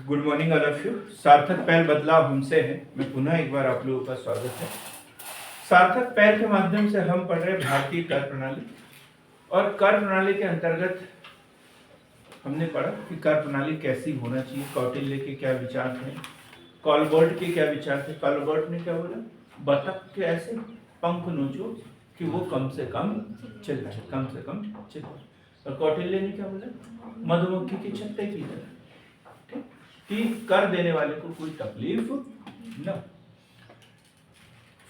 Good morning all of you. सार्थक पहल बदलाव हमसे है, मैं पुनः एक बार आप लोगों का स्वागत है। सार्थक पहल के माध्यम से हम पढ़ रहे भारतीय कर प्रणाली, और कर प्रणाली के अंतर्गत हमने पढ़ा कि कर प्रणाली कैसी होना चाहिए, कौटिल्य के क्या विचार थे, कॉलबर्ट के क्या विचार थे। कॉलबर्ट ने क्या बोला, बतख के ऐसे पंख नोचो कि वो कम से कम चिल्लाए, कम से कम चिल्लाए। और कौटिल्य ने क्या बोला, मधुमक्खी के छत्ते की तरह, कि कर देने वाले को कोई तकलीफ न।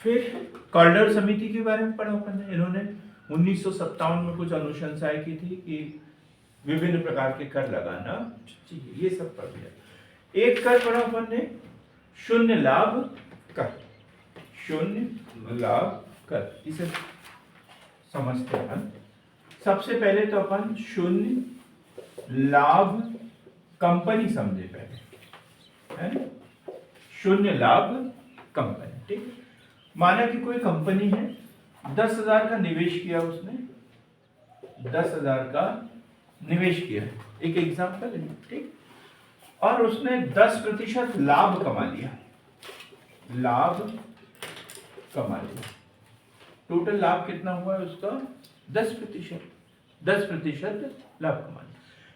फिर कॉल्डर समिति के बारे में पढ़ा अपन ने। इन्होंने 1957 में कुछ अनुशंसाएं की थी कि विभिन्न प्रकार के कर लगाना चाहिए, ये सब पढ़ लिया। एक कर पढ़ा अपन ने, शून्य लाभ कर। शून्य लाभ कर, इसे समझते हैं। सबसे पहले तो अपन शून्य लाभ कंपनी समझे पहले, है ना। शून्य लाभ कंपनी, ठीक। माना कि कोई कंपनी है, 10,000 का निवेश किया उसने, 10,000 का निवेश किया, एक एग्जांपल है, ठीक। और उसने 10% लाभ कमा लिया, लाभ कमा लिया। टोटल लाभ कितना हुआ है उसका, 10%, 10% लाभ कमा लिया।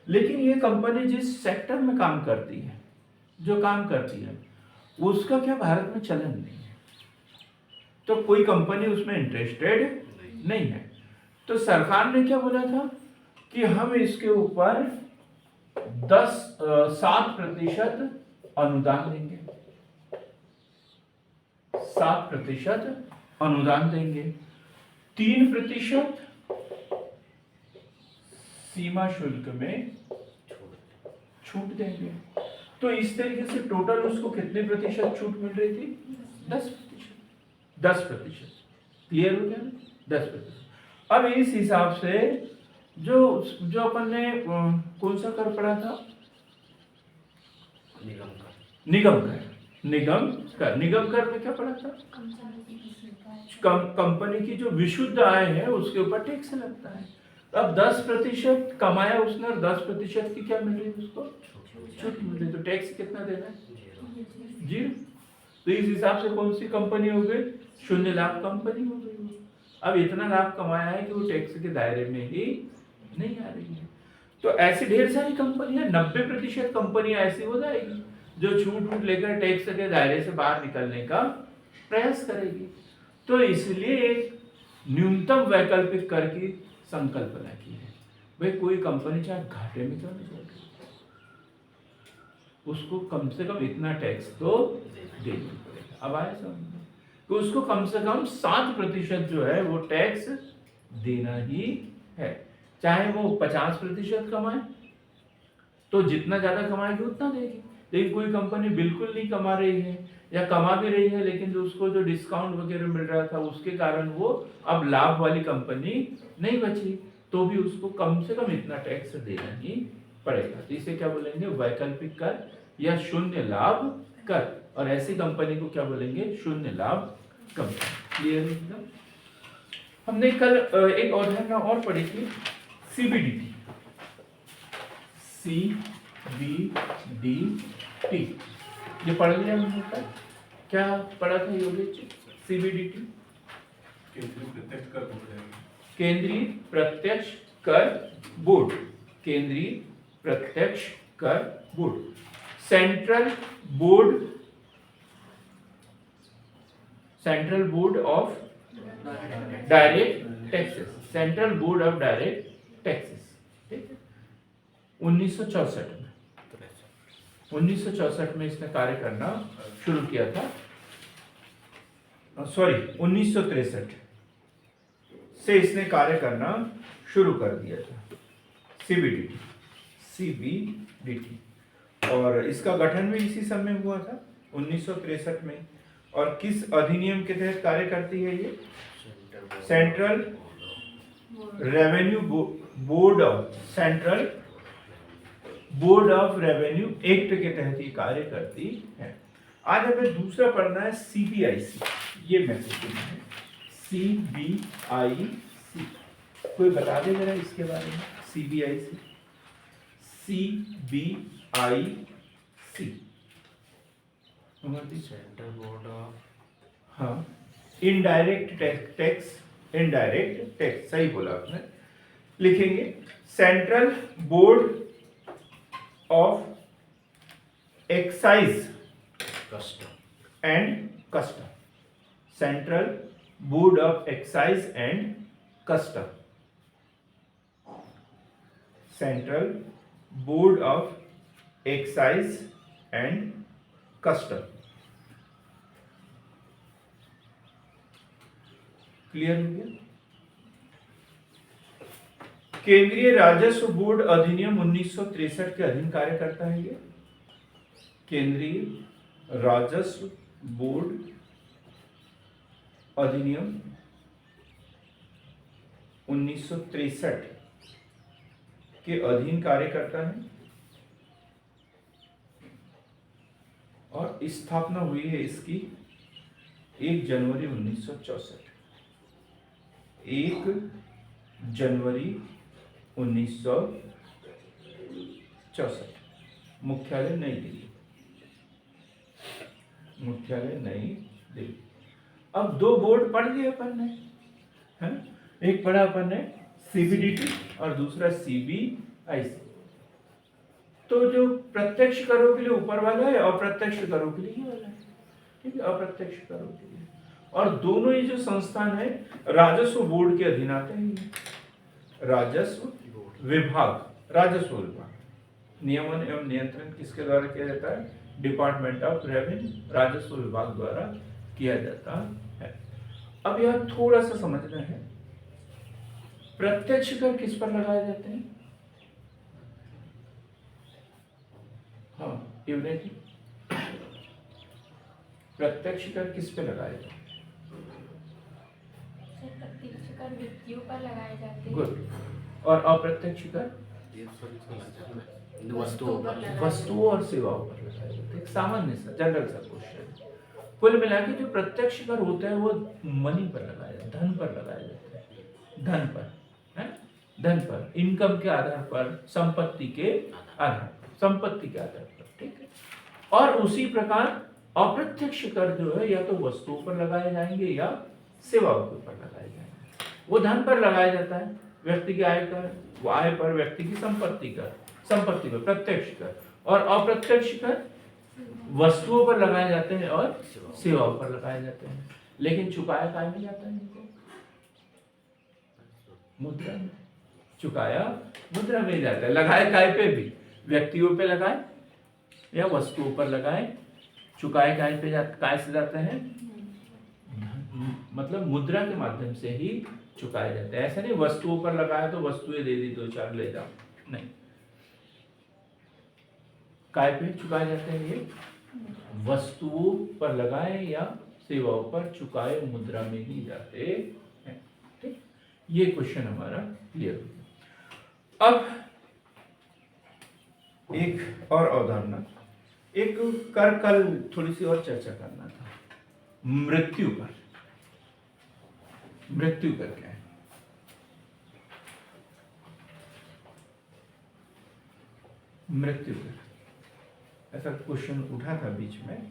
लेकिन ये कंपनी जिस सेक्टर में काम करती है, जो काम करती है, उसका क्या भारत में चलन नहीं है, तो कोई कंपनी उसमें इंटरेस्टेड नहीं है। तो सरकार ने क्या बोला था कि हम इसके ऊपर 7% अनुदान देंगे, 7% अनुदान देंगे, 3% सीमा शुल्क में छूट देंगे। तो इस तरीके से टोटल उसको कितने प्रतिशत छूट मिल रही थी, 10%, 10%। क्लियर हो गया ना, 10%। अब इस हिसाब से जो जो अपन ने कौन सा कर पढ़ा था, निगम कर में क्या पढ़ा था, कंपनी की जो विशुद्ध आय है उसके ऊपर टैक्स लगता है। अब 10% कमाया उसने और 10% की क्या मिल रही है उसको, छूट मिल रही, तो टैक्स कितना देना है, 0। तो इस हिसाब से कौन सी कंपनी हो गई, शून्य लाभ कंपनी हो गई। अब इतना लाभ कमाया है कि वो टैक्स के दायरे में ही नहीं आ रही है। तो ऐसी ढेर सारी कंपनियां, 90% कंपनियां ऐसी हो जाएगी जो छूट लेकर टैक्स के दायरे से बाहर निकलने का प्रयास करेगी। तो इसलिए एक न्यूनतम वैकल्पिक कर की संकल्पना की है। भाई कोई कंपनी चाहे घाटे में क्यों नहीं चल रही, उसको कम से कम इतना टैक्स तो देना पड़ेगा। अब आए समझ में, तो उसको कम से कम 7% जो है वो टैक्स देना ही है। चाहे वो 50% कमाए, तो जितना ज्यादा कमाएगी उतना देगी। लेकिन कोई कंपनी बिल्कुल नहीं कमा रही है, या कमा भी रही है लेकिन जो उसको जो डिस्काउंट वगैरह मिल रहा था उसके कारण वो अब लाभ वाली कंपनी नहीं बची, तो भी उसको कम से कम इतना टैक्स देना ही पड़ेगा। तो इसे क्या बोलेंगे, वैकल्पिक कर या शून्य लाभ कर। और ऐसी कंपनी को क्या बोलेंगे, शून्य लाभ कंपनी। क्लियर है एकदम। हमने कल एक अवधारणा और पढ़ी थी, सीबीडीटी, CBDT, ये पढ़ लिया हमने। क्या पढ़ा था योगेश, सीबीडीटी, केंद्रीय प्रत्यक्ष कर बोर्ड, केंद्रीय प्रत्यक्ष कर board, central board of direct taxes, central board of direct taxes, ठीक है। 1964 में इसने कार्य करना शुरू किया था, सॉरी 1963 से इसने कार्य करना शुरू कर दिया था, सीबीडीटी। और इसका गठन भी इसी समय हुआ था 1963 में। और किस अधिनियम के तहत कार्य करती है ये, central revenue board of, central board of revenue act के तहत ये कार्य करती है। आज हमें दूसरा पढ़ना है सीबीआईसी, ये महत्वपूर्ण है, सीबीआईसी। कोई बता दे जरा इसके बारे में, CBIC, C. Central board of, हाँ, इनडायरेक्ट टैक्स, इनडायरेक्ट टैक्स सही बोला आपने। लिखेंगे central board of excise custom and custom, central board of excise and custom, central board of excise and custom. Clear हो गया? केंद्रीय राजस्व बोर्ड अधिनियम 1963 के अधीन कार्य करता है ये। केंद्रीय राजस्व बोर्ड अधिनियम 1963 के अधीन कार्य करता है और स्थापना हुई है इसकी 1 जनवरी 1964। 1 जनवरी 1964। मुख्यालय नई दिल्ली, मुख्यालय नई दिल्ली। अब 2 बोर्ड पढ़ लिए अपन ने, है? एक पढ़ा अपन ने सीबीडीटी और दूसरा सीबीआईसी। तो जो प्रत्यक्ष करों के लिए ऊपर वाला है, अप्रत्यक्ष करों के लिए ये वाला है, ठीक है, अप्रत्यक्ष करों के लिए। और दोनों ही जो संस्थान है राजस्व बोर्ड के अधीन आते हैं। राजस्व विभाग, राजस्व विभाग नियमन एवं नियंत्रण किसके द्वारा किया जाता है? डिपार्टमेंट ऑफ रेवेन्यू, राजस्व विभाग द्वारा किया जाता है। अब यह थोड़ा सा समझना है, प्रत्यक्ष कर किस पर लगाए जाते हैं? हाँ, यूनिटी। प्रत्यक्ष कर किस पे लगाए जाते हैं? प्रत्यक्ष कर व्यक्तियों पर लगाए जाते हैं। गुड। और अप्रत्यक्ष कर वस्तुओं पर, वस्तुओं और सेवाओं पर लगाए जाते हैं। एक सामान्य सा जनरल सा क्वेश्चन। कुल मिला के जो प्रत्यक्ष कर होता है वो मनी पर लगाया जाता है, धन पर लगाया जाता है, धन पर, है? धन पर, इनकम के आधार पर, संपत्ति के आधार पर, संपत्ति के आधार पर, ठीक है। और उसी प्रकार अप्रत्यक्ष कर जो है या तो वस्तुओं पर लगाए जाएंगे या सेवाओं के ऊपर लगाए जाएंगे। वो धन पर लगाया जाता है, व्यक्ति की आय कर, वो आय पर, व्यक्ति की संपत्ति कर, संपत्ति पर प्रत्यक्ष कर। और अप्रत्यक्ष कर वस्तुओं पर लगाए जाते हैं और सेवाओं पर लगाए जाते हैं। लेकिन चुकाया काय में जाता है इनको? मुद्रा में। चुकाया मुद्रा में जाता है। लगाए काय पे भी? व्यक्तियों पे लगाए या वस्तुओं पर लगाए। चुकाए काय पे काय से जाते हैं? मतलब मुद्रा के माध्यम से ही चुकाए जाते हैं। ऐसा नहीं वस्तुओं पर लगाया तो वस्तुएं दे दी, 2-4 ले जाओ, नहीं। काय पे चुकाए जाते हैं? ये वस्तुओं पर लगाए या सेवाओं पर चुकाए मुद्रा में ही जाते हैं, ठीक। ये क्वेश्चन हमारा क्लियर हो गया। अब एक और अवधारणा, एक कर कल थोड़ी सी और चर्चा करना था, मृत्यु पर। मृत्यु कर क्या है? मृत्यु कर ऐसा क्वेश्चन उठा था बीच में।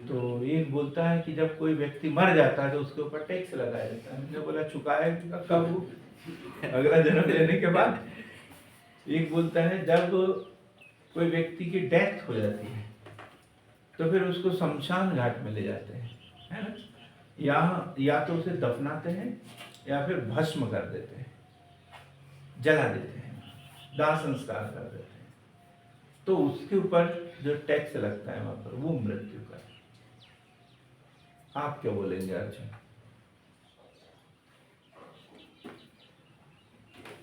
तो एक बोलता है कि जब कोई व्यक्ति मर जाता है तो उसके ऊपर टैक्स लगाया जाता है। हमने बोला चुकाएगा कब? अगला जन्म लेने के बाद। एक बोलता है जब कोई व्यक्ति की डेथ हो जाती है तो फिर उसको शमशान घाट में ले जाते हैं, है ना? या तो उसे दफनाते हैं या फिर भस्म कर देते हैं, जला देते हैं, दाह संस्कार कर देते हैं। तो उसके ऊपर जो टैक्स लगता है वहां पर, वो मृत्यु का। आप क्या बोलेंगे अर्जुन?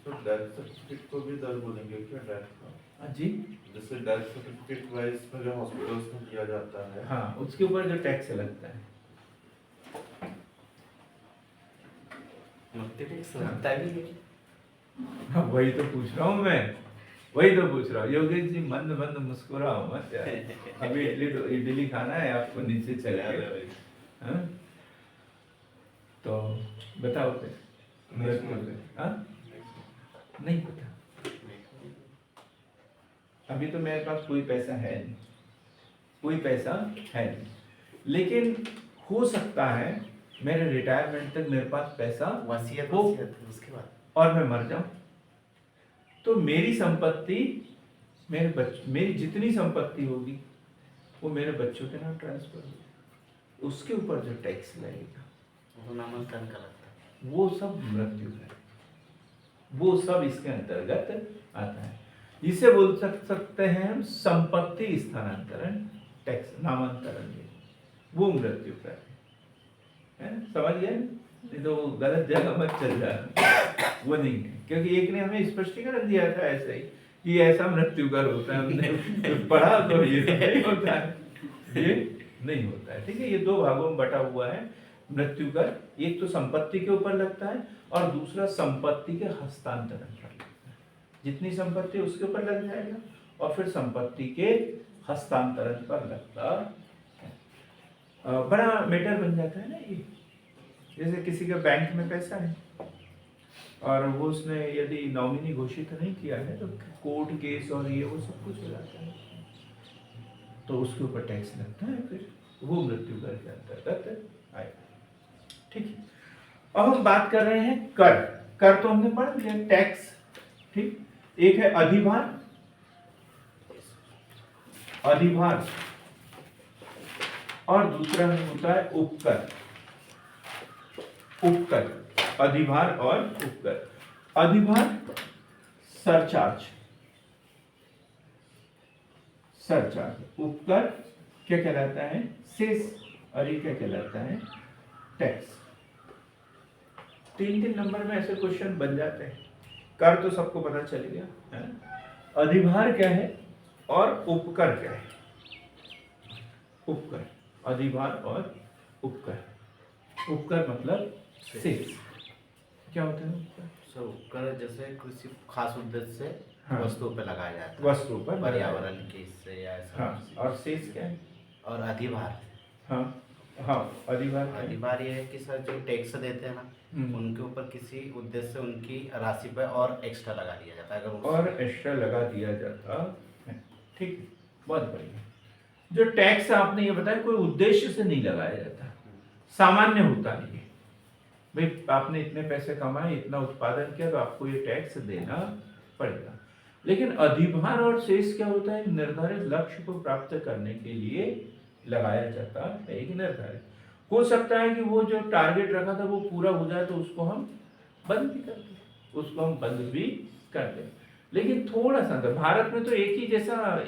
तो डेथ सर्टिफिकेट को भी दर बोलेंगे क्या? डेथ का जी, जैसे डेथ सर्टिफिकेट वाइज में जो हॉस्पिटल्स में किया जाता है, हाँ, उसके ऊपर जो टैक्स लगता है। हाँ, वही तो पूछ रहा हूँ मैं, वही तो पूछ रहा हूँ। योगेश जी मंद मंद मुस्कुराओ मत यार। अभी इडली खाना है आपको, नीचे चले गए। हाँ? तो बताओ फिर। हाँ? नहीं पता। अभी तो मेरे पास कोई पैसा है नहीं, कोई पैसा है नहीं, लेकिन हो सकता है मेरे रिटायरमेंट तक मेरे पास पैसा वसीयत हो उसके बाद और मैं मर जाऊं, तो मेरी संपत्ति मेरी जितनी संपत्ति होगी वो मेरे बच्चों के नाम ट्रांसफर होगी, उसके ऊपर जो टैक्स लगेगा वो नामांकन का लगता है। वो सब मृत्यु है, वो सब इसके अंतर्गत आता है। इसे बोल सकते हैं हम संपत्ति स्थानांतरण टैक्स, नामांतरण, वो मृत्यु का है, समझ गए? नहीं तो वो गलत जगह मत चल जाना, वो नहीं है, क्योंकि एक ने हमें स्पष्टीकरण दिया था ऐसा ही कि ऐसा मृत्यु कर होता है, हमने पढ़ा तो ये तो नहीं होता है, ये नहीं होता है। ठीक है, ये दो भागों में बटा हुआ है मृत्यु कर, एक तो संपत्ति के ऊपर लगता है और दूसरा संपत्ति के हस्तांतरण पर लगता है। जितनी संपत्ति उसके ऊपर लग जाएगा और फिर संपत्ति के हस्तांतरण पर लगता है। बड़ा मैटर बन जाता है ना ये। जैसे किसी का बैंक में पैसा है और वो उसने यदि नॉमिनी घोषित नहीं किया है तो कोर्ट केस और ये वो सब कुछ हो जाता है, तो उसके ऊपर टैक्स लगता है, फिर वो मृत्यु कर के अंतर्गत आएगा। ठीक है, अब हम बात कर रहे हैं कर। कर तो हमने पढ़ लिया, टैक्स। ठीक, एक है अधिभार, अधिभार और दूसरा होता है उपकर। उपकर, अधिभार और उपकर। अधिभार सरचार्ज, सरचार्ज। उपकर क्या कहलाता है? सेस। और ये क्या कहलाता है? टैक्स। 3-3 नंबर में ऐसे क्वेश्चन बन जाते हैं। कर तो सबको पता चल गया है, अधिभार क्या है और उपकर क्या है? उपकर, अधिभार और उपकर। उपकर मतलब सेस। क्या होता है उपकर? सर उपकर जैसे किसी खास उद्देश्य से हाँ। वस्तुओं पे लगाया जाता है, वस्तु पर पर्यावरण के इससे या ऐसा हाँ, किसी- और सेस क्या है? और अधिभार, हाँ हाँ, अधिभार क्या है? अधिभार ये है कि सर जो टैक्स देते हैं ना उनके ऊपर किसी उद्देश्य से उनकी राशि पर और एक्स्ट्रा लगा दिया जाता है, अगर और एक्स्ट्रा लगा दिया जाता है। ठीक है, बहुत बढ़िया। जो टैक्स आपने ये बताया कोई उद्देश्य से नहीं लगाया जाता, सामान्य होता नहीं है। भाई आपने इतने पैसे कमाए, इतना उत्पादन किया, तो आपको ये टैक्स देना पड़ेगा। लेकिन अधिभार और शेष क्या होता है? निर्धारित लक्ष्य को प्राप्त करने के लिए लगाया जाता है। एक निर्धारित हो सकता है कि वो जो टारगेट रखा था वो पूरा हो जाए तो उसको हम बंद भी कर दें, उसको हम बंद भी कर दें। लेकिन थोड़ा सा अंतर, भारत में तो एक ही जैसा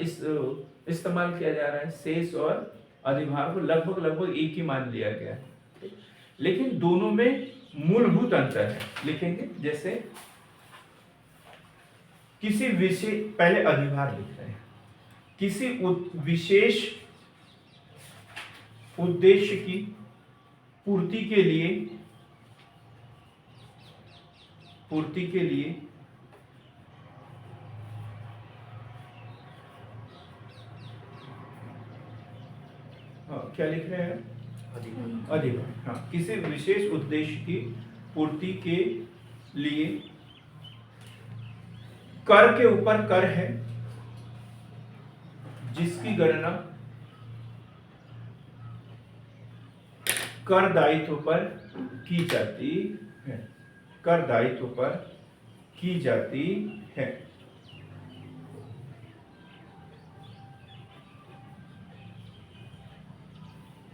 इस्तेमाल किया जा रहा है, शेष और अधिभार को लगभग लगभग एक ही मान लिया गया है, लेकिन दोनों में मूलभूत अंतर है। लिखेंगे जैसे किसी विशेष, पहले अधिभार लिख रहे हैं, किसी विशेष उद्देश्य की पूर्ति के लिए क्या लिख रहे हैं? अधिभार। अधिभार। हाँ, किसी विशेष उद्देश्य की पूर्ति के लिए कर के ऊपर कर है जिसकी गणना कर दायित्व पर की जाती है, कर दायित्व पर की जाती है।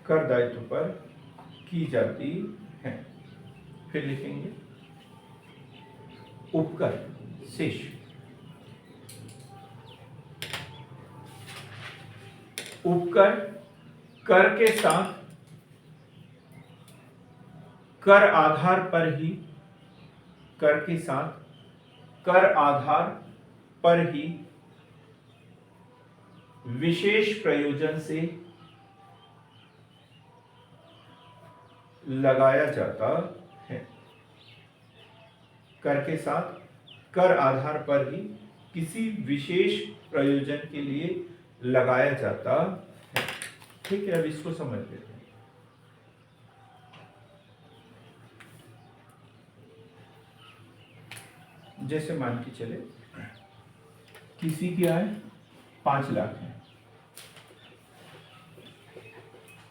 कर दायित्व पर की जाती है। फिर लिखेंगे उपकर, शेष। उपकर कर के साथ कर आधार पर ही, कर के साथ कर आधार पर ही विशेष प्रयोजन से लगाया जाता है। कर के साथ कर आधार पर ही किसी विशेष प्रयोजन के लिए लगाया जाता है। ठीक है, अब इसको समझ लेते हैं। जैसे मान के चले किसी की आय 5 लाख है,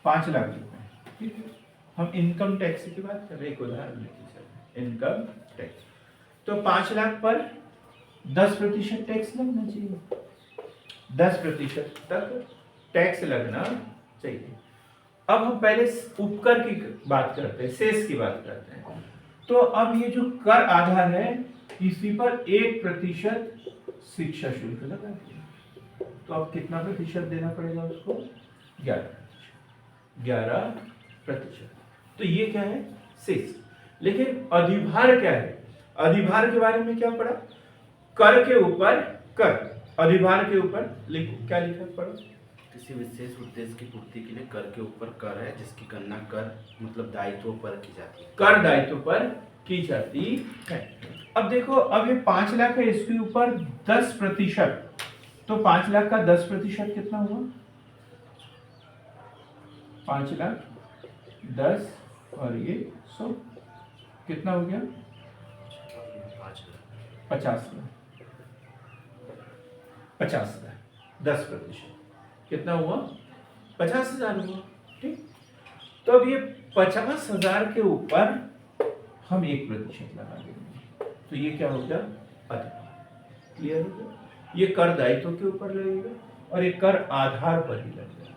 5 लाख रुपए, ठीक है। हम इनकम टैक्स की बात कर रहे हैं, एक उदाहरण लेके चल रहे हैं, इनकम टैक्स। तो 5 लाख पर 10% टैक्स लगना चाहिए, 10% तक टैक्स लगना चाहिए। अब हम पहले उपकर की बात करते हैं, सेस की बात करते हैं। तो अब ये जो कर आधार है, इसी पर 1% शिक्षा शुल्क लगा दिया। तो अब कितना प्रतिशत देना पड़ेगा उसको? 11%। तो ये क्या है? सेस। लेकिन अधिभार क्या है? अधिभार के बारे में क्या पढ़ा? कर के ऊपर कर, अधिभार के ऊपर लिखो, क्या लिखा पढ़ो? किसी विशेष उद्देश्य की पूर्ति के लिए कर के ऊपर कर है जिसकी गणना कर मतलब दायित्व पर की जाती है, कर दायित्व पर की जाती है। अब देखो, अब ये 5 लाख है, इसके ऊपर 10%, तो 5 लाख का 10% कितना हुआ? 5 लाख 10 और ये 100 कितना हो गया? 50 लाख। 50 लाख 10% कितना हुआ? 50,000 हुआ, ठीक। तो अब ये 50,000 के ऊपर हम 1% लगा देंगे, तो ये क्या हो गया? अधिभार। क्लियर हो गया? ये कर दायित्व के ऊपर लगेगा और ये कर आधार पर ही लगेगा।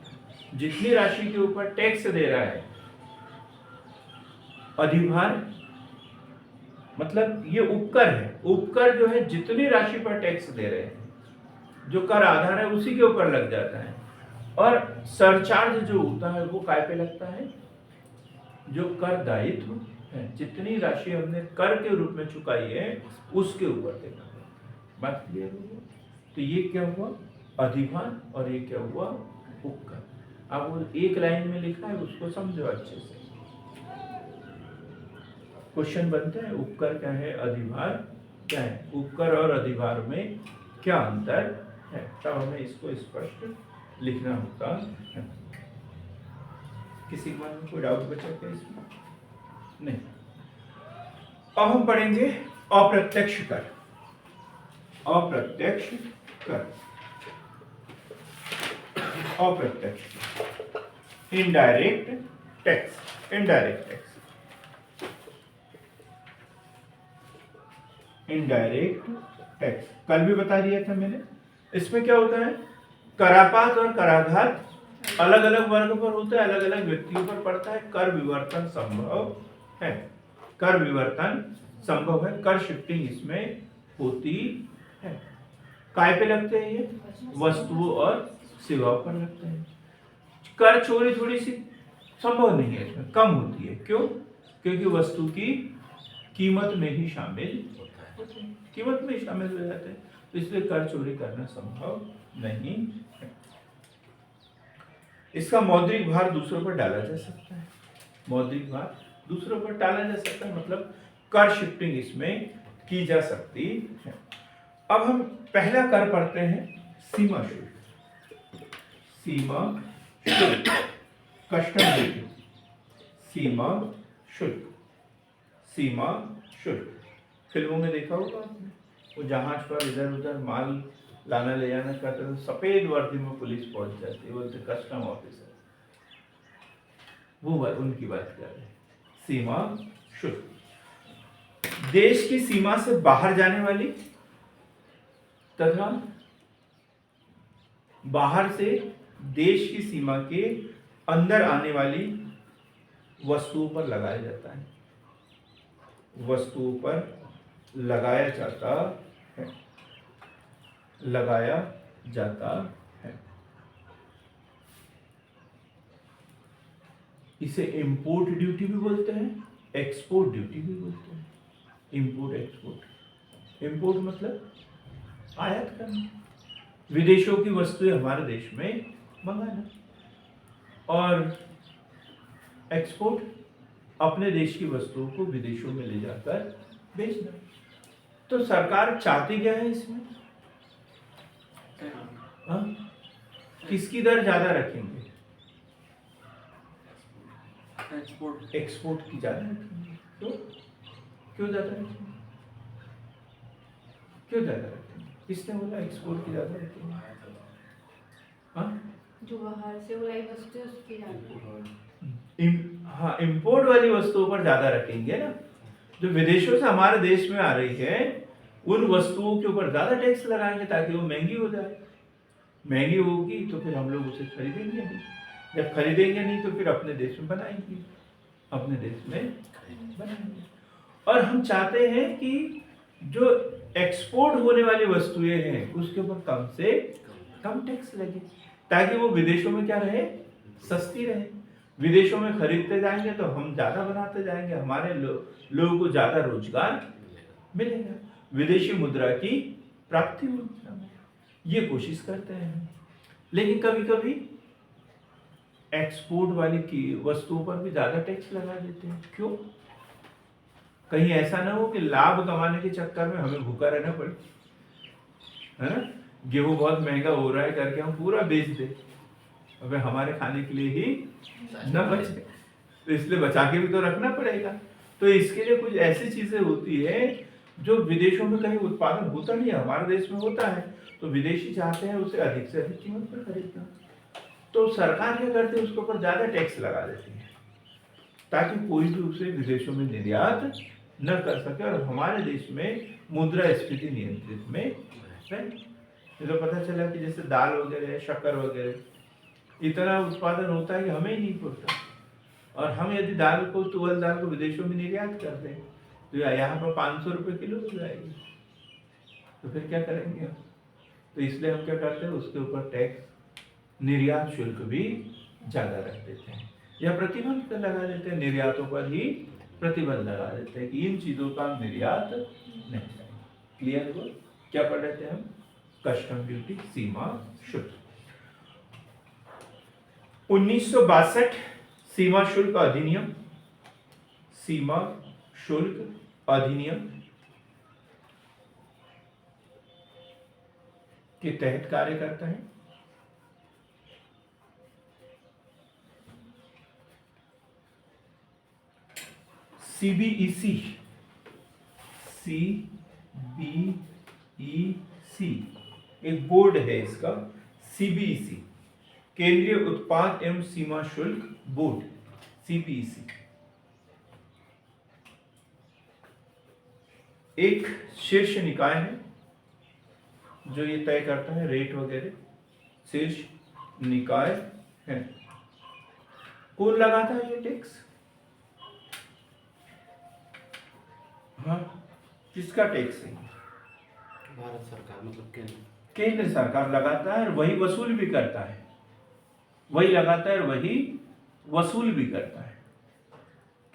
जितनी राशि के ऊपर टैक्स दे रहा है, अधिभार मतलब ये उपकर है, उपकर जो है जितनी राशि पर टैक्स दे रहे हैं, जो कर आधार है उसी के ऊपर लग जाता है। और सरचार्ज जो होता है वो काय पे लगता है? जो कर दायित्व है, जितनी राशि हमने कर के रूप में चुकाई है उसके ऊपर देना है। बात क्लियर हो गई? तो ये क्या हुआ? अधिभार, और ये क्या हुआ? उपकर। अब वो एक लाइन में लिखा है, उसको समझो अच्छे से। क्वेश्चन बनता है, उपकर क्या है, अधिभार क्या है, उपकर और अधिभार में क्या अंतर है, तब हमें इसको स्पष्ट लिखना होता है। किसी के मन में कोई डाउट बचा क्या इसमें? नहीं। अब हम पढ़ेंगे अप्रत्यक्ष कर। अप्रत्यक्ष कर, अप्रत्यक्ष, indirect tax. Indirect tax, indirect tax कल भी बता दिया था मैंने। इसमें क्या होता है? करापात और कराघात अलग अलग वर्ग पर होता है, अलग अलग व्यक्तियों पर पड़ता है। कर विवर्तन संभव है, कर विवर्तन संभव है, कर शिफ्टिंग इसमें होती है। काय पे लगते हैं ये? वस्तुओं और सेवाओं पर लगते हैं। कर चोरी थोड़ी सी संभव नहीं है, इसमें कम होती है। क्यों? क्योंकि वस्तु की कीमत में ही शामिल होता है, कीमत में ही शामिल हो जाते हैं, तो इसलिए कर चोरी करना संभव नहीं है। इसका मौद्रिक भार दूसरों पर डाला जा सकता है, मौद्रिक भार दूसरों पर डाला जा सकता है, मतलब कर शिफ्टिंग इसमें की जा सकती है। अब हम पहला कर पढ़ते हैं, सीमा शुल्क। सीमा शुल्क, कस्टम ड्यूटी, सीमा शुल्क, सीमा शुल्क। फिल्मों में देखा होगा आपने, वो जहाज पर इधर उधर माल लाना ले जाना करते तो सफेद वर्दी में पुलिस पहुंच जाती है, बोलते कस्टम ऑफिसर, वो उनकी बात कर रहे हैं। सीमा शुल्क, देश की सीमा से बाहर जाने वाली तथा बाहर से देश की सीमा के अंदर आने वाली वस्तुओं पर लगाया जाता है, वस्तुओं पर लगाया जाता है, लगाया जाता है। इसे इंपोर्ट ड्यूटी भी बोलते हैं, एक्सपोर्ट ड्यूटी भी बोलते हैं। इंपोर्ट एक्सपोर्ट, इंपोर्ट मतलब आयात करना, विदेशों की वस्तुएं हमारे देश में मंगाना, और एक्सपोर्ट अपने देश की वस्तुओं को विदेशों में ले जाकर बेचना। तो सरकार चाहती क्या है इसमें? हाँ? किसकी दर ज्यादा रखेंगे? एक्सपोर्ट की ज्यादा रखेंगे। क्यों? क्यों ज्यादा रखेंगे? क्यों ज्यादा रखेंगे? किसने बोला एक्सपोर्ट की ज्यादा रखेंगे? हाँ जो बाहर से लाई वस्तु है उसकी जाती है। हाँ, इंपोर्ट वाली वस्तुओं पर ज्यादा रखेंगे ना। जो विदेशों से हमारे देश में आ रही है उन वस्तुओं के ऊपर ज्यादा टैक्स लगाएंगे ताकि वो महंगी हो जाए। महंगी होगी तो फिर हम लोग उसे खरीदेंगे नहीं, जब खरीदेंगे नहीं तो फिर अपने देश में बनाएंगे, अपने देश में बनाएंगे। और हम चाहते हैं कि जो एक्सपोर्ट होने वाली वस्तुएं हैं उसके ऊपर कम से कम टैक्स लगे ताकि वो विदेशों में क्या रहे, सस्ती रहे। विदेशों में खरीदते जाएंगे तो हम ज्यादा बनाते जाएंगे, हमारे लोगों को ज्यादा रोजगार मिलेगा, विदेशी मुद्रा की प्राप्ति होगी। ये कोशिश करते हैं। लेकिन कभी कभी एक्सपोर्ट वाली की वस्तुओं पर भी ज्यादा टैक्स लगा देते हैं। क्यों? कहीं ऐसा ना हो कि लाभ कमाने के चक्कर में हमें भूखा रहना पड़े, है ना। गेहूं बहुत महंगा हो रहा है करके हम पूरा बेच दें, अबे हमारे खाने के लिए ही न बचे, तो इसलिए बचा के भी तो रखना पड़ेगा। तो इसके लिए कुछ ऐसी चीजें होती है जो विदेशों में कहीं उत्पादन होता नहीं है, हमारे देश में होता है, तो विदेशी चाहते हैं उसे अधिक से अधिक कीमत पर खरीदना। तो सरकार क्या करती है, उसके ऊपर ज्यादा टैक्स लगा देती है ताकि कोई भी उसे विदेशों में निर्यात न कर सके और हमारे देश में मुद्रा स्फीति नियंत्रित में रहे। ये तो पता चला कि जैसे दाल वगैरह, शक्कर वगैरह इतना उत्पादन होता है कि हमें ही नहीं पड़ता, और हम यदि दाल को, तुअर दाल को विदेशों में निर्यात कर दें तो यहाँ पर 500 रुपये किलो हो जाएगी, तो फिर क्या करेंगे हम? तो इसलिए हम क्या करते हैं, उसके ऊपर टैक्स, निर्यात शुल्क भी ज्यादा रख देते हैं या प्रतिबंध लगा देते हैं, निर्यातों पर ही प्रतिबंध लगा देते हैं कि इन चीजों का निर्यात नहीं करेंगे। क्लियर हुआ? क्या पढ़ रहे थे हम? कस्टम ड्यूटी, सीमा शुल्क। 1962 सीमा शुल्क अधिनियम, सीमा शुल्क अधिनियम के तहत कार्य करता है। CBEC, CBEC एक बोर्ड है इसका, CBEC केंद्रीय उत्पाद एवं सीमा शुल्क बोर्ड, CBEC एक शीर्ष निकाय है जो ये तय करता है रेट वगैरह, शीर्ष निकाय है। कौन लगाता है ये टैक्स? हाँ, किसका टैक्स है? भारत सरकार, मतलब केंद्र सरकार लगाता है और वही वसूल भी करता है, वही लगाता है और वही वसूल भी करता है।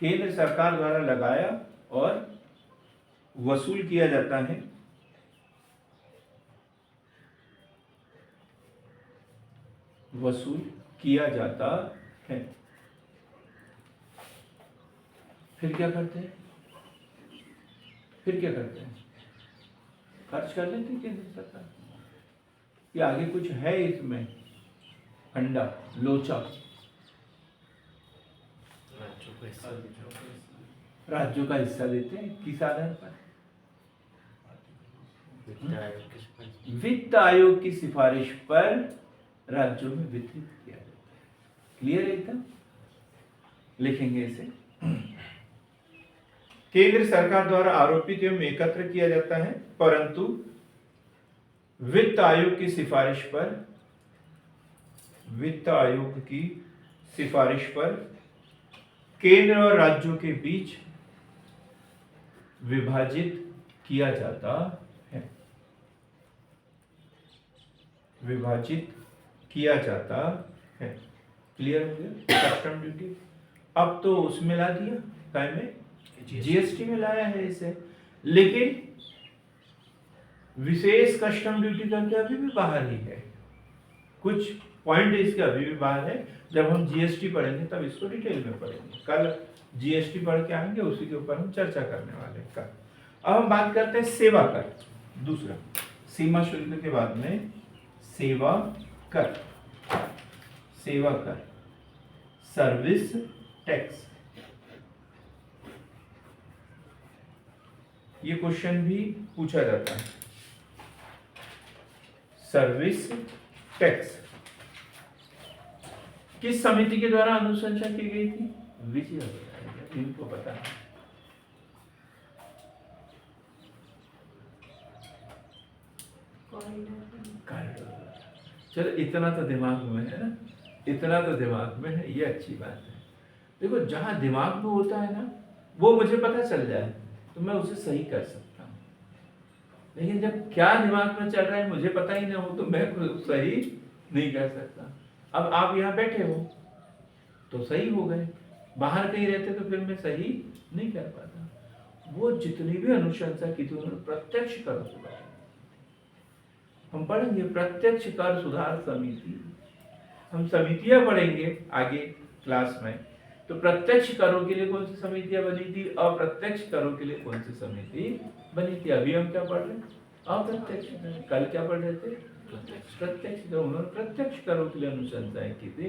केंद्र सरकार द्वारा लगाया और वसूल किया जाता है। वसूल किया जाता है। फिर क्या करते हैं? फिर क्या करते हैं? खर्च कर लेते हैं केंद्र सरकार। ये आगे कुछ है इसमें अंडा लोचा, राज्यों का हिस्सा देते हैं किस आधार पर? वित्त आयोग की सिफारिश पर राज्यों में वितरित किया जाता है। क्लियर है एकदम? लिखेंगे इसे। केंद्र सरकार द्वारा आरोपित एवं एकत्र किया जाता है, परंतु वित्त आयोग की सिफारिश पर, वित्त आयोग की सिफारिश पर केंद्र और राज्यों के बीच विभाजित किया जाता है। विभाजित किया जाता है। क्लियर हो गया? कस्टम ड्यूटी अब तो उसमें ला दिया, काय में? जीएसटी में लाया है इसे, लेकिन विशेष कस्टम ड्यूटी करके अभी भी बाहर ही है। कुछ पॉइंट इसके अभी भी बाहर है। जब हम जीएसटी पढ़ेंगे तब इसको डिटेल में पढ़ेंगे। कल जीएसटी पढ़ के आएंगे, उसी के ऊपर हम चर्चा करने वाले हैं कल। अब हम बात करते हैं सेवा कर। दूसरा, सीमा शुल्क के बाद में सेवा कर, सेवा कर, सर्विस टैक्स। ये क्वेश्चन भी पूछा जाता है। सर्विस टैक्स किस समिति के द्वारा अनुशंसा की गई थी? विजय बताएगा, इनको पता है। कॉरिडोर। चलो इतना तो दिमाग में है ना, इतना तो दिमाग में है, ये अच्छी बात है। देखो जहां दिमाग में होता है ना, वो मुझे पता चल जाए तो मैं उसे सही कर सकता हूँ, लेकिन जब क्या दिमाग में चल रहा है मुझे पता ही ना हो तो मैं खुद सही नहीं कर सकता। अब आप यहाँ बैठे हो तो सही हो गए, बाहर कहीं रहते तो फिर मैं सही नहीं कर पाता। वो जितनी भी अनुशंसा की थी उन्होंने प्रत्यक्ष कर सुधार, हम पढ़ेंगे प्रत्यक्ष कर सुधार समिति, हम समितियां पढ़ेंगे आगे क्लास में। तो प्रत्यक्ष करों के लिए कौन सी समितियां बनी थी, अप्रत्यक्ष करों के लिए कौन सी समिति बनी थी। अभी हम क्या पढ़ रहे हैं, अप्रत्यक्ष। कल क्या पढ़ रहे थे, प्रत्यक्ष। तो उन्होंने प्रत्यक्ष करों के लिए अनुशंसाएं की थी,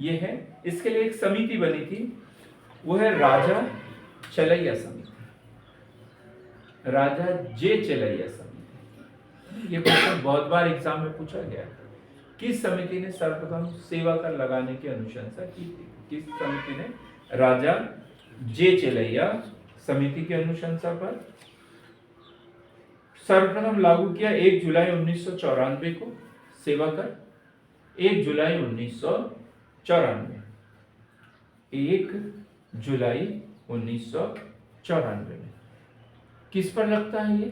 ये है। इसके लिए एक समिति बनी थी, वो है राजा चलैया समिति, राजा जे चलैया समिति। ये क्वेश्चन बहुत बार एग्जाम में पूछा गया। किस समिति ने सर्वप्रथम सेवा कर लगाने की अनुशंसा की थी? किस समिति ने? राजा जे चलैया समिति की अनुशंसा पर सर्वप्रथम लागू किया 1 जुलाई 1994 को सेवा कर। 1 जुलाई 1994, 1 जुलाई 1994 में किस पर लगता है ये?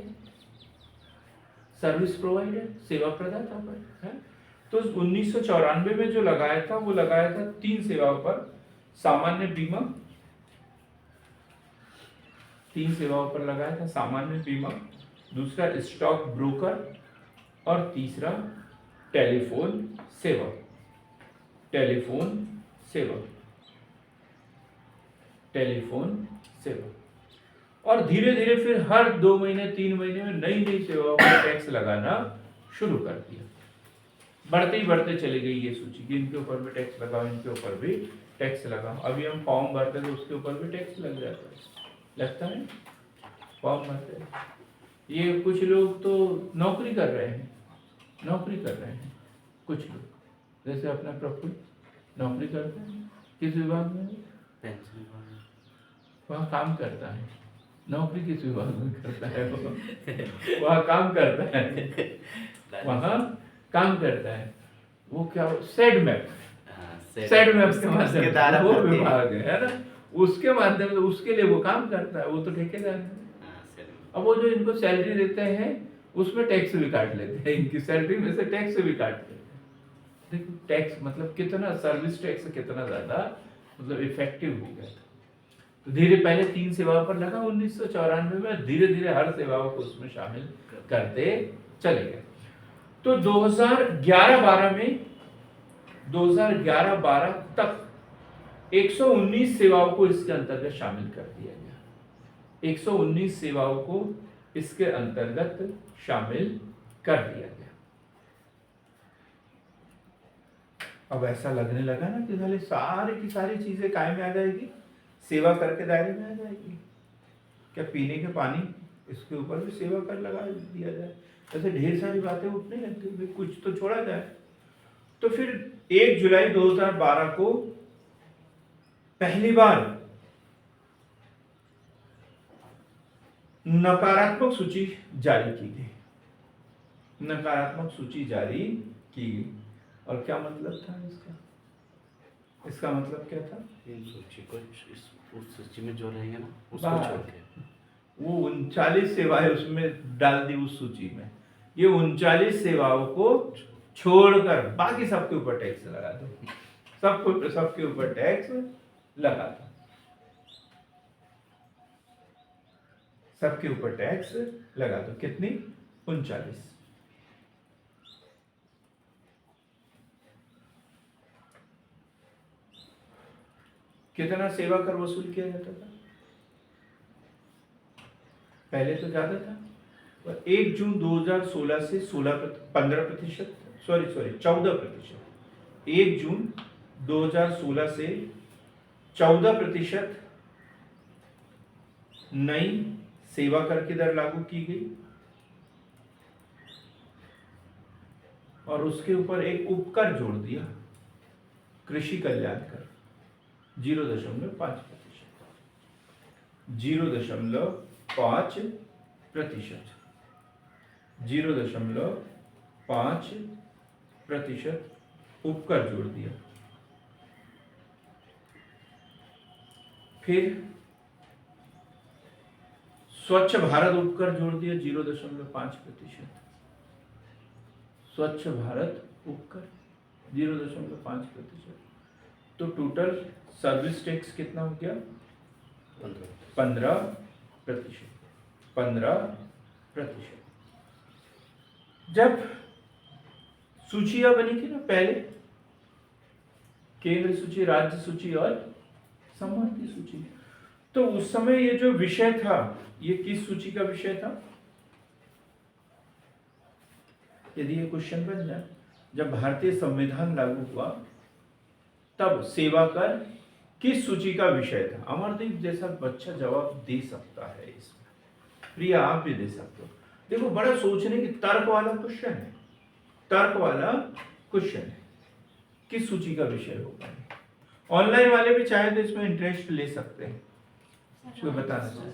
सर्विस प्रोवाइडर, सेवा प्रदाता पर है। तो 1994 में जो लगाया था वो लगाया था 3 सेवाओं पर। सामान्य बीमा, 3 सेवाओं पर लगाया था, सामान्य बीमा, दूसरा स्टॉक ब्रोकर और तीसरा टेलीफोन सेवा। टेलीफोन सेवा, टेलीफोन सेवा। और धीरे धीरे फिर हर 2 महीने 3 महीने में नई नई सेवाओं पर टैक्स लगाना शुरू कर दिया। बढ़ते ही बढ़ते चली गई ये सूची कि इनके ऊपर भी टैक्स लगाओ, इनके ऊपर भी टैक्स लगाओ। अभी हम फॉर्म भरते हैं तो उसके ऊपर भी टैक्स लग जाता है, लगता है फॉर्म भरते हैं। ये कुछ लोग तो नौकरी कर रहे हैं, नौकरी कर रहे हैं कुछ लोग, जैसे अपना प्रफुल्ल नौकरी करते हैं। किस विभाग में? पेंशन विभाग में। वहाँ काम करता है। नौकरी किस विभाग में करता है? वो वहाँ काम करता है, वहाँ काम करता है। वो क्या, सेड मैप, सेड मैप के माध्यम से वो विभाग है ना, उसके माध्यम से उसके लिए वो काम करता है, वो तो ठेकेदार है। अब वो जो इनको सैलरी देते हैं उसमें टैक्स भी काट लेते हैं, इनकी सैलरी में से टैक्स भी काट लेते हैं। देखो टैक्स मतलब कितना, सर्विस टैक्स कितना ज्यादा मतलब इफेक्टिव हो गया था। तो धीरे पहले 3 सेवाओं पर लगा 1994 में, धीरे धीरे हर सेवाओं को उसमें शामिल करते चले गए। तो 2011-12 में, 2011-12 तक 119 सेवाओं को इसके अंतर्गत शामिल कर दिया गया। 119 सेवाओं को इसके अंतर्गत शामिल कर दिया गया। अब ऐसा लगने लगा ना कि साले सारी की सारी चीजें काय में आ जाएगी, सेवा कर के दायरे में आ जाएगी। क्या पीने के पानी, इसके ऊपर भी सेवा कर लगा दिया जाए, ऐसे ढेर सारी बातें उठने लगती, कुछ तो छोड़ा जाए। तो फिर 1 जुलाई 2012 को पहली बार नकारात्मक सूची जारी की गई, नकारात्मक सूची जारी की गई। और क्या मतलब था इसका? इसका मतलब क्या था? इन सूची को उस सूची में जो रहेंगे ना उसको बाहर। छोड़ के वो 39 सेवाएं उसमें डाल दी उस सूची में। ये 39 सेवाओं को छोड़कर बाकी सबके ऊपर टैक्स लगा दो, सबके ऊपर टैक्स लगा दो, सबके ऊपर टैक्स लगा दो। कितनी? 39। कितना सेवा कर वसूल किया जाता था? पहले तो ज्यादा था, और 1 जून 2016 से 15%, 14%। 1 जून 2016 से 14% नई सेवा कर की दर लागू की गई, और उसके ऊपर एक उपकर जोड़ दिया। कृषि कल्याण कर 0.5%, 0.5%, 0.5% उपकर जोड़ दिया। फिर स्वच्छ भारत उपकर जोड़ दिया 0.5%, स्वच्छ भारत उपकर 0.5%। तो टोटल सर्विस टैक्स कितना हो गया? 15%। 15%। जब सूचियां बनी थी ना पहले, केंद्र सूची, राज्य सूची और संभाग सूची, तो उस समय ये जो विषय था, ये किस सूची का विषय था? यदि ये क्वेश्चन बन जाए, जब भारतीय संविधान लागू हुआ तब सेवा कर किस सूची का विषय था? अमरदीप जैसा बच्चा जवाब दे सकता है इसमें, प्रिया आप भी दे सकते हो। देखो बड़ा सोचने की तर्क वाला क्वेश्चन है, तर्क वाला क्वेश्चन है, किस सूची का विषय होगा? ऑनलाइन वाले भी चाहे तो इसमें इंटरेस्ट ले सकते हैं, इसको बताना चाहिए।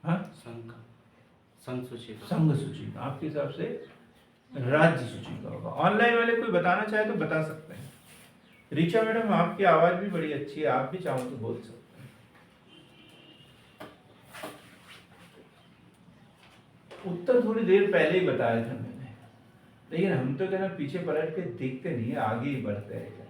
हाँ, संघ सूची संघ सूची का आपके हिसाब से राज्य सूची का होगा। ऑनलाइन वाले कोई बताना चाहे तो बता सकते हैं। ऋचा मैडम आपकी आवाज भी बड़ी अच्छी है, आप भी चाहो तो बोल सकते हैं। उत्तर थोड़ी देर पहले ही बताया था मैंने, लेकिन हम तो कहना पीछे पलट के देखते नहीं है, आगे ही बढ़ते हैं।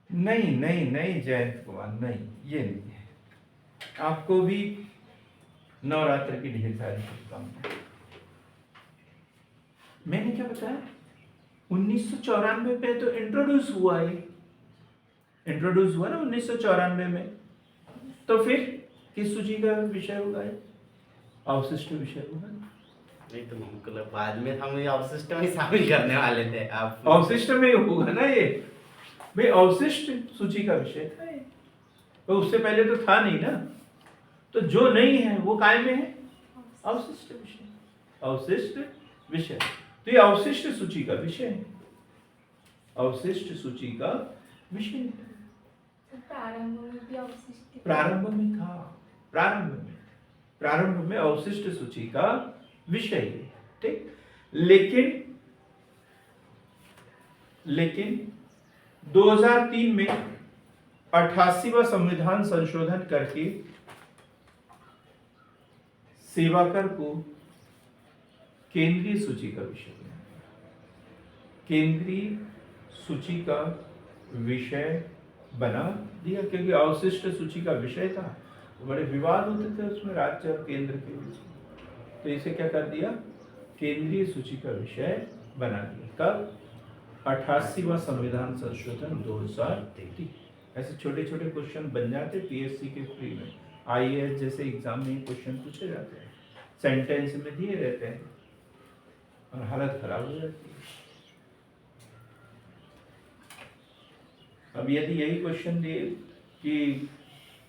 नहीं जयंत कुमार, नहीं ये नहीं है। आपको भी नवरात्र की ढेर सारी शुभकामनाएं। मैंने क्या बताया? 1994 पे तो इंट्रोड्यूस हुआ है, इंट्रोड्यूस हुआ ना 1994 में, तो फिर किस सूची का विषय होगा? अवशिष्ट विषय होगा। नहीं तो हमको बाद में हम ये अवशिष्ट में शामिल करने वाले थे। आप अवशिष्ट में होगा ना ये भाई, अवशिष्ट सूची का विषय था ये, तो उससे पहले तो था नहीं ना। तो जो नहीं है वो काय में है? अवशिष्ट विषय, अवशिष्ट विषय। तो ये अवशिष्ट सूची का विषय है, अवशिष्ट सूची का विषय है। प्रारंभ में भी अवशिष्ट, प्रारंभ में था, प्रारंभ में अवशिष्ट सूची का विषय है, ठीक। लेकिन 2003 में 88वां संविधान संशोधन करके सेवा कर को केंद्रीय सूची का विषय बनाया, केंद्रीय सूची का विषय बना दिया, क्योंकि अवशिष्ट सूची का विषय था, बड़े विवाद होते थे उसमें राज्य और केंद्र के बीच। तो इसे क्या कर दिया? केंद्रीय सूची का विषय बना दिया। कब? 88वां संविधान संशोधन 2003। ऐसे छोटे छोटे क्वेश्चन बन जाते पीएससी के फ्री में, आईएएस जैसे एग्जाम में क्वेश्चन पूछे जाते हैं, सेंटेंस में दिए रहते हैं और हालत खराब हो जाती है। अब यदि यही क्वेश्चन दिए कि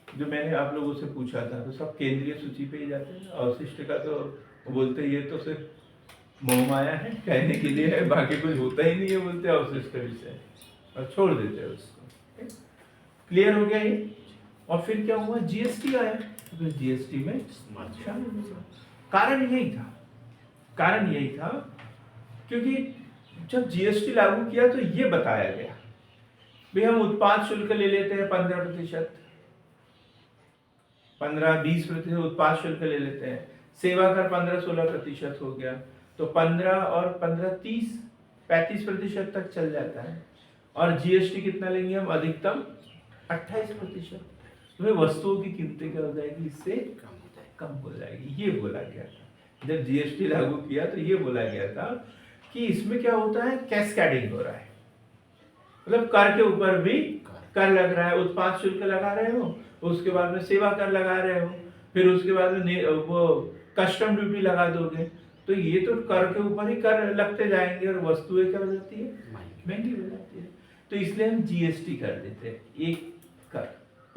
जो मैंने आप लोगों से पूछा था, तो सब केंद्रीय सूची पे ही जाते हैं, अवशिष्ट का तो बोलते ये तो सिर्फ मोहमाया है, कहने के लिए है, बाकी कुछ होता ही नहीं है, बोलते अवशिष्ट विषय और छोड़ देते हैं उसको। क्लियर हो गया ये? और फिर क्या हुआ? जीएसटी आया, तो जीएसटी में शामिल हो गया। कारण यही था क्योंकि जब जीएसटी लागू किया तो ये बताया गया भाई हम उत्पाद शुल्क ले लेते हैं 15%, 15-20% उत्पाद शुल्क ले लेते हैं, सेवा कर 15-16% हो गया, तो 15 और 15 30-35% तक चल जाता है। और जीएसटी कितना लेंगे हम? अधिकतम 28%। तो वस्तुओं की कीमतें क्या हो जाएगी? इससे कम हो जाएगी। ये बोला गया था जब जीएसटी लागू किया, तो ये बोला गया था कि इसमें क्या होता है, कैस्केडिंग हो रहा है, मतलब कर के ऊपर भी कर लग रहा है। उत्पाद शुल्क लगा रहे हो, उसके बाद में सेवा कर लगा रहे हो, फिर उसके बाद में वो कस्टम ड्यूटी लगा दोगे, तो ये तो कर के ऊपर ही कर लगते जाएंगे और वस्तुएं क्या हो जाती है? महंगी हो जाती है। तो इसलिए हम जीएसटी कर देते हैं,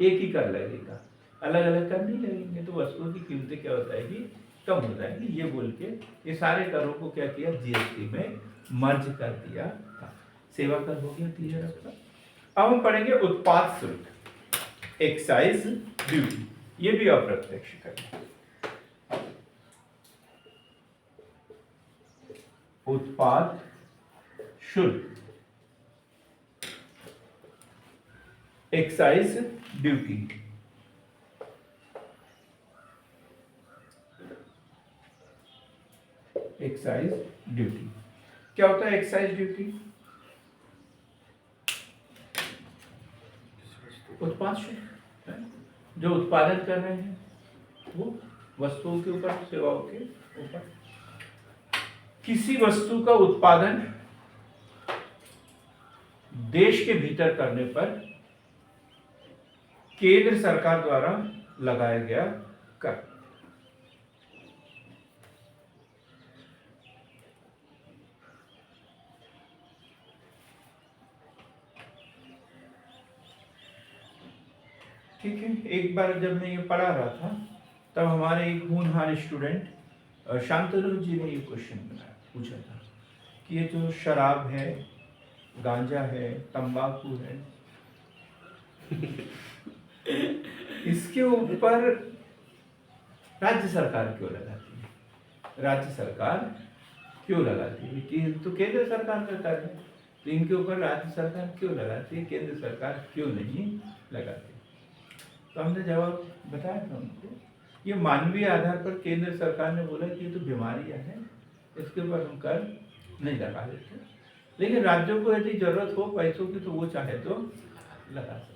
एक ही कर लगेगा, अलग अलग कर नहीं लगेंगे, तो वस्तुओं की कीमतें क्या हो जाएगी, कम हो जाएगी। ये बोल के ये सारे करों को क्या किया, जीएसटी में मर्ज कर दिया था। सेवा कर हो गया क्लियर आपका। अब हम पढ़ेंगे उत्पाद शुल्क, एक्साइज ड्यूटी, ये भी अप्रत्यक्ष कर। उत्पाद शुल्क, एक्साइज ड्यूटी, एक्साइज ड्यूटी क्या होता है? एक्साइज ड्यूटी उत्पाद शुल्क है? जो उत्पादन कर रहे हैं वो वस्तुओं के ऊपर, सेवाओं के ऊपर। किसी वस्तु का उत्पादन देश के भीतर करने पर केंद्र सरकार द्वारा लगाया गया कर। ठीक है, एक बार जब मैं ये पढ़ा रहा था तब हमारे एक होनहार स्टूडेंट शांतनु जी ने ये क्वेश्चन पूछा था कि ये जो शराब है, गांजा है, तंबाकू है, इसके ऊपर राज्य सरकार क्यों लगाती है? राज्य सरकार क्यों लगाती है? कि तो केंद्र सरकार का कार्य है, तो इनके ऊपर राज्य सरकार क्यों लगाती है, केंद्र सरकार क्यों नहीं लगाती? तो हमने जवाब बताया था उनको, ये मानवीय आधार पर केंद्र सरकार ने बोला कि ये तो बीमारियां हैं, इसके ऊपर हम कर नहीं लगा देते, लेकिन राज्यों को यदि जरूरत हो पैसों की तो वो चाहे तो लगा सकते,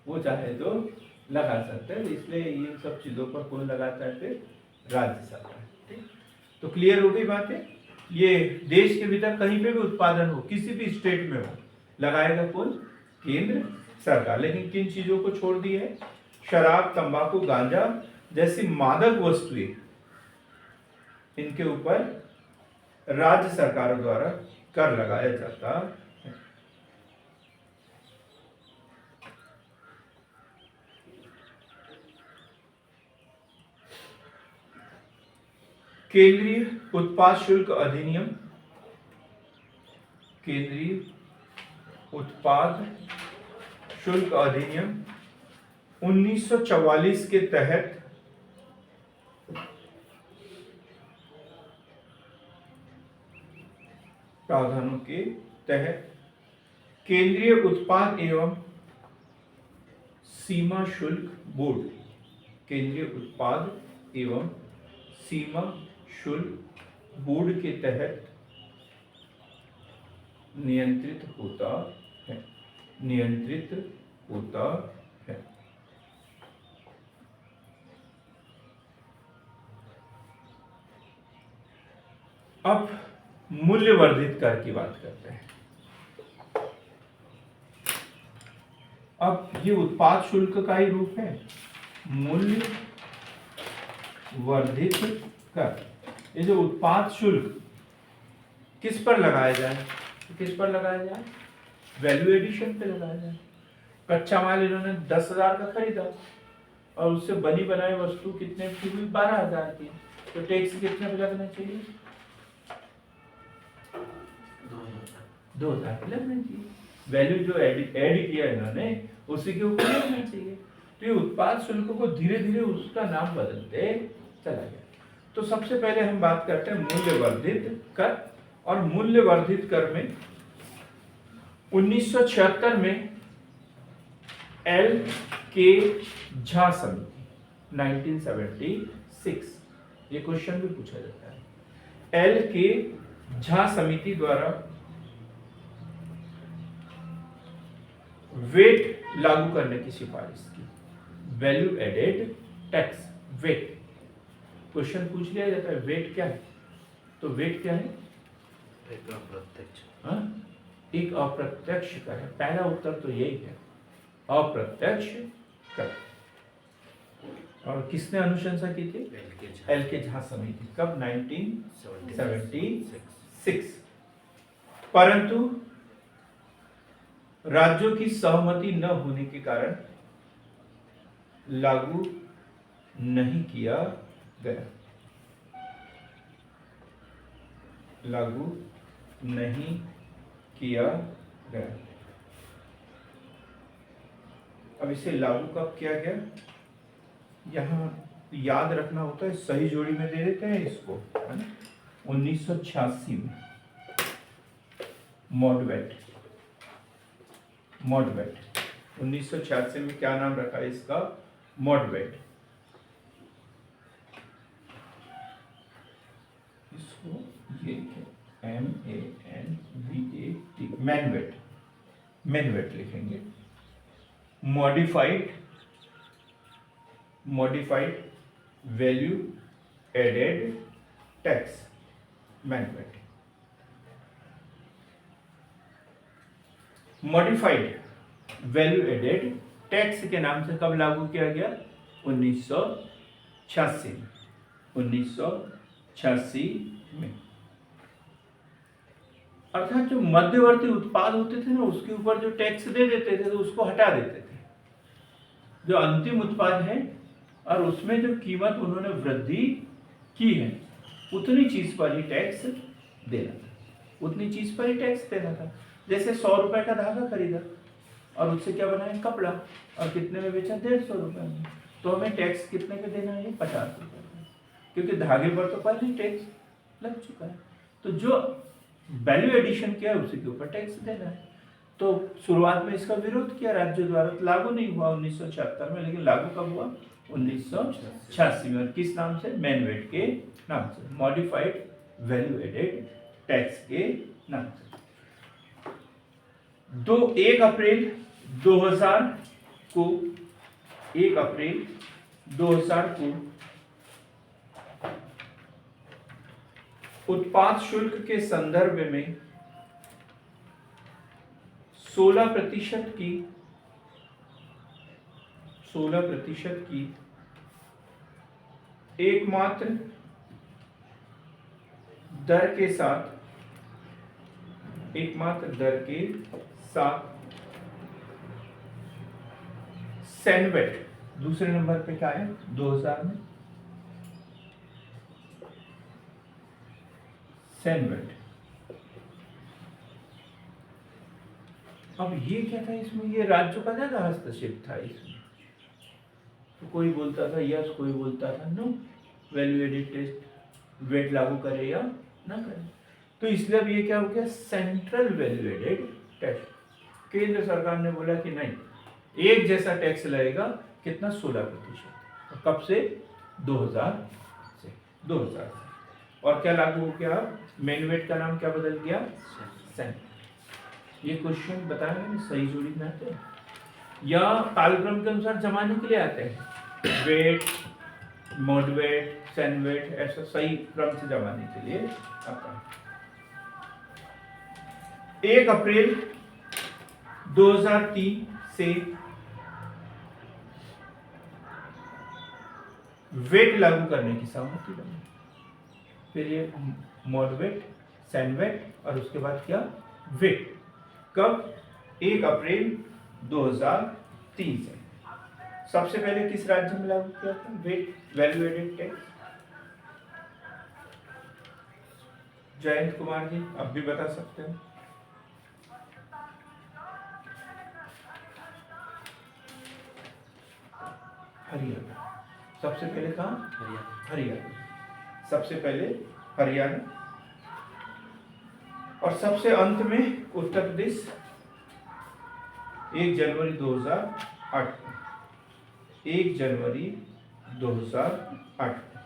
वो चाहे तो लगा सकते हैं। इसलिए इन सब चीज़ों पर कौन लगाता है? फिर राज्य सरकार। ठीक, तो क्लियर हो गई बात है। ये देश के भीतर कहीं पे भी उत्पादन हो, किसी भी स्टेट में हो, लगाएगा कौन? केंद्र सरकार। लेकिन किन चीजों को छोड़ दी है? शराब, तंबाकू, गांजा जैसी मादक वस्तुएं, इनके ऊपर राज्य सरकारों द्वारा कर लगाया जाता है। केंद्रीय उत्पाद शुल्क अधिनियम, केंद्रीय उत्पाद शुल्क अधिनियम 1944 के तहत प्रावधानों के तहत केंद्रीय उत्पाद एवं सीमा शुल्क बोर्ड, केंद्रीय उत्पाद एवं सीमा शुल्क बोर्ड के तहत नियंत्रित होता है, नियंत्रित होता है। अब मूल्य वर्धित कर की बात करते हैं। अब ये उत्पाद शुल्क का ही रूप है, मूल्य वर्धित कर। ये जो उत्पाद शुल्क किस पर लगाया जाए? किस पर लगाया जाए? वैल्यू एडिशन पे लगाया जाए। कच्चा माल इन्होंने 10,000 का खरीदा और उससे बनी बनाई वस्तु कितने की हुई? 12,000 की, तो टैक्स कितने पे लगना चाहिए? 2,000 लगना चाहिए। वैल्यू जो ऐड किया इन्होंने उसी के ऊपर लगना चाहिए। तो ये उत्पाद शुल्क को धीरे धीरे उसका नाम बदलते चला गया। तो सबसे पहले हम बात करते हैं मूल्य वर्धित कर। और मूल्य वर्धित कर में 1976 में एल के झा समिति, 1976, ये क्वेश्चन भी पूछा जाता है। एल के झा समिति द्वारा वेट लागू करने की सिफारिश की, value added tax, VAT. Question पूछ लिया जाता है वेट क्या है? तो वेट क्या है? एक अप्रत्यक्ष, एक अप्रत्यक्ष कर है। पहला उत्तर तो यही है, अप्रत्यक्ष कर। और किसने अनुशंसा की थी? एल के झा समिति। कब? 1976। परंतु राज्यों की सहमति न होने के कारण लागू नहीं किया गया, लागू नहीं किया गया। अब इसे लागू कब किया गया, यहाँ याद रखना होता है, सही जोड़ी में दे देते हैं इसको, है ना। 1986 में मॉडवेट 1986 में क्या नाम रखा है इसका, मॉडवेट। इसको ये MANVAT मैनवेट लिखेंगे। Modified value added tax, MANVAT. Modified value added tax के नाम से कब लागू किया गया, 1986 में। अर्थात जो मध्यवर्ती उत्पाद होते थे ना, उसके ऊपर जो टैक्स दे देते थे तो उसको हटा देते थे। जो अंतिम उत्पाद है और उसमें जो कीमत उन्होंने वृद्धि की है, उतनी चीज पर ही टैक्स देना था, उतनी चीज पर ही टैक्स देना था। जैसे 100 रुपए का धागा खरीदा और उससे क्या बनाया, कपड़ा, और कितने में बेचा, 150 रुपए में, तो हमें टैक्स कितने पे देना है, 50 रुपए का, क्योंकि धागे पर तो पहले टैक्स लग चुका है। तो जो वैल्यू एडिशन किया है उसी के ऊपर टैक्स देना है। तो शुरुआत में इसका विरोध किया राज्य द्वारा, तो लागू नहीं हुआ 1976 में, लेकिन लागू कब हुआ, 1986 में। और किस नाम से, मैनवेट के नाम से, मॉडिफाइड वैल्यू एडेड टैक्स के नाम से। 1 अप्रैल 2000 को उत्पाद शुल्क के संदर्भ में 16% की एकमात्र दर के साथ सैनवेट, दूसरे नंबर पे क्या है 2000 में, सैनवेट। अब ये क्या था इसमें, ये राज्यों का ज्यादा हस्तक्षेप था इसमें। तो कोई बोलता था यस, कोई बोलता था no, value added test VAT लागू करे या ना करे। तो इसलिए अब ये क्या हो गया, सेंट्रल वैल्यू एडेड टैक्स। केंद्र सरकार ने बोला कि नहीं, एक जैसा टैक्स लगेगा, कितना, 16%। तो कब से, 2000 से। और क्या लागू हो गया, मैनवेट का नाम क्या बदल गया, सैनवेट। ये क्वेश्चन बताया मैंने, सही जोड़ी में आते हैं या कालक्रम के अनुसार जमाने के लिए आते हैं, वेट, मॉडवेट, सैनवेट, ऐसा सही क्रम से जमाने के लिए आता है। 1 अप्रैल 2003 से वेट लागू करने की सहमति बनी। फिर ये मॉडवेट, सैनवेट और उसके बाद क्या, वेट। कब, 1 अप्रैल 2003 से। सबसे पहले किस राज्य में लागू किया था, VAT, value added tax, Jayant Kumar ji अब भी बता सकते हैं। हरियाणा। सबसे पहले कहाँ, हरियाणा। सबसे पहले हरियाणा, और सबसे अंत में उत्तर प्रदेश 1 जनवरी 2008 को। 1 जनवरी 2008 को।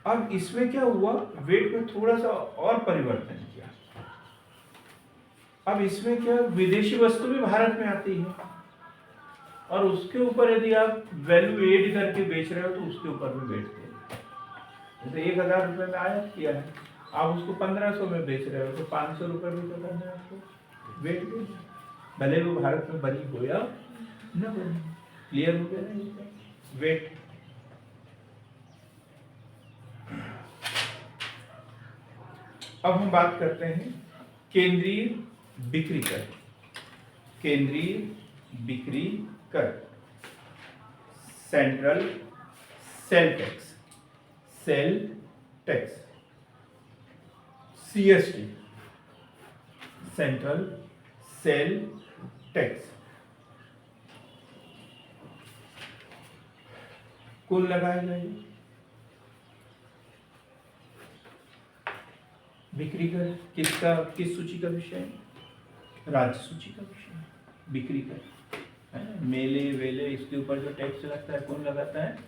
अब इसमें क्या हुआ, वेट में थोड़ा सा और परिवर्तन किया। अब इसमें क्या, विदेशी वस्तु भी भारत में आती है और उसके ऊपर यदि आप वैल्यू एड करके बेच रहे हो तो उसके ऊपर भी वेट देंगे। जैसे 1000 रुपए में आयात किया है, आप उसको 1500 में बेच रहे हो तो 500 रुपए भी तो करना है आपको, वेट देना, भले वो भारत में बनी हो या न बनी। क्लियर हो गया ना, वेट। अब हम बात करते हैं केंद्रीय बिक्री कर। केंद्रीय बिक्री कर, central sale tax, sale tax, CST, central sale tax, कौन लगाएगा ये? बिक्री कर किसका, किस सूची का विषय है? राज्य सूची का विषय है, बिक्री कर है ना? मेले वेले इसके ऊपर जो टैक्स लगता है कौन लगाता है?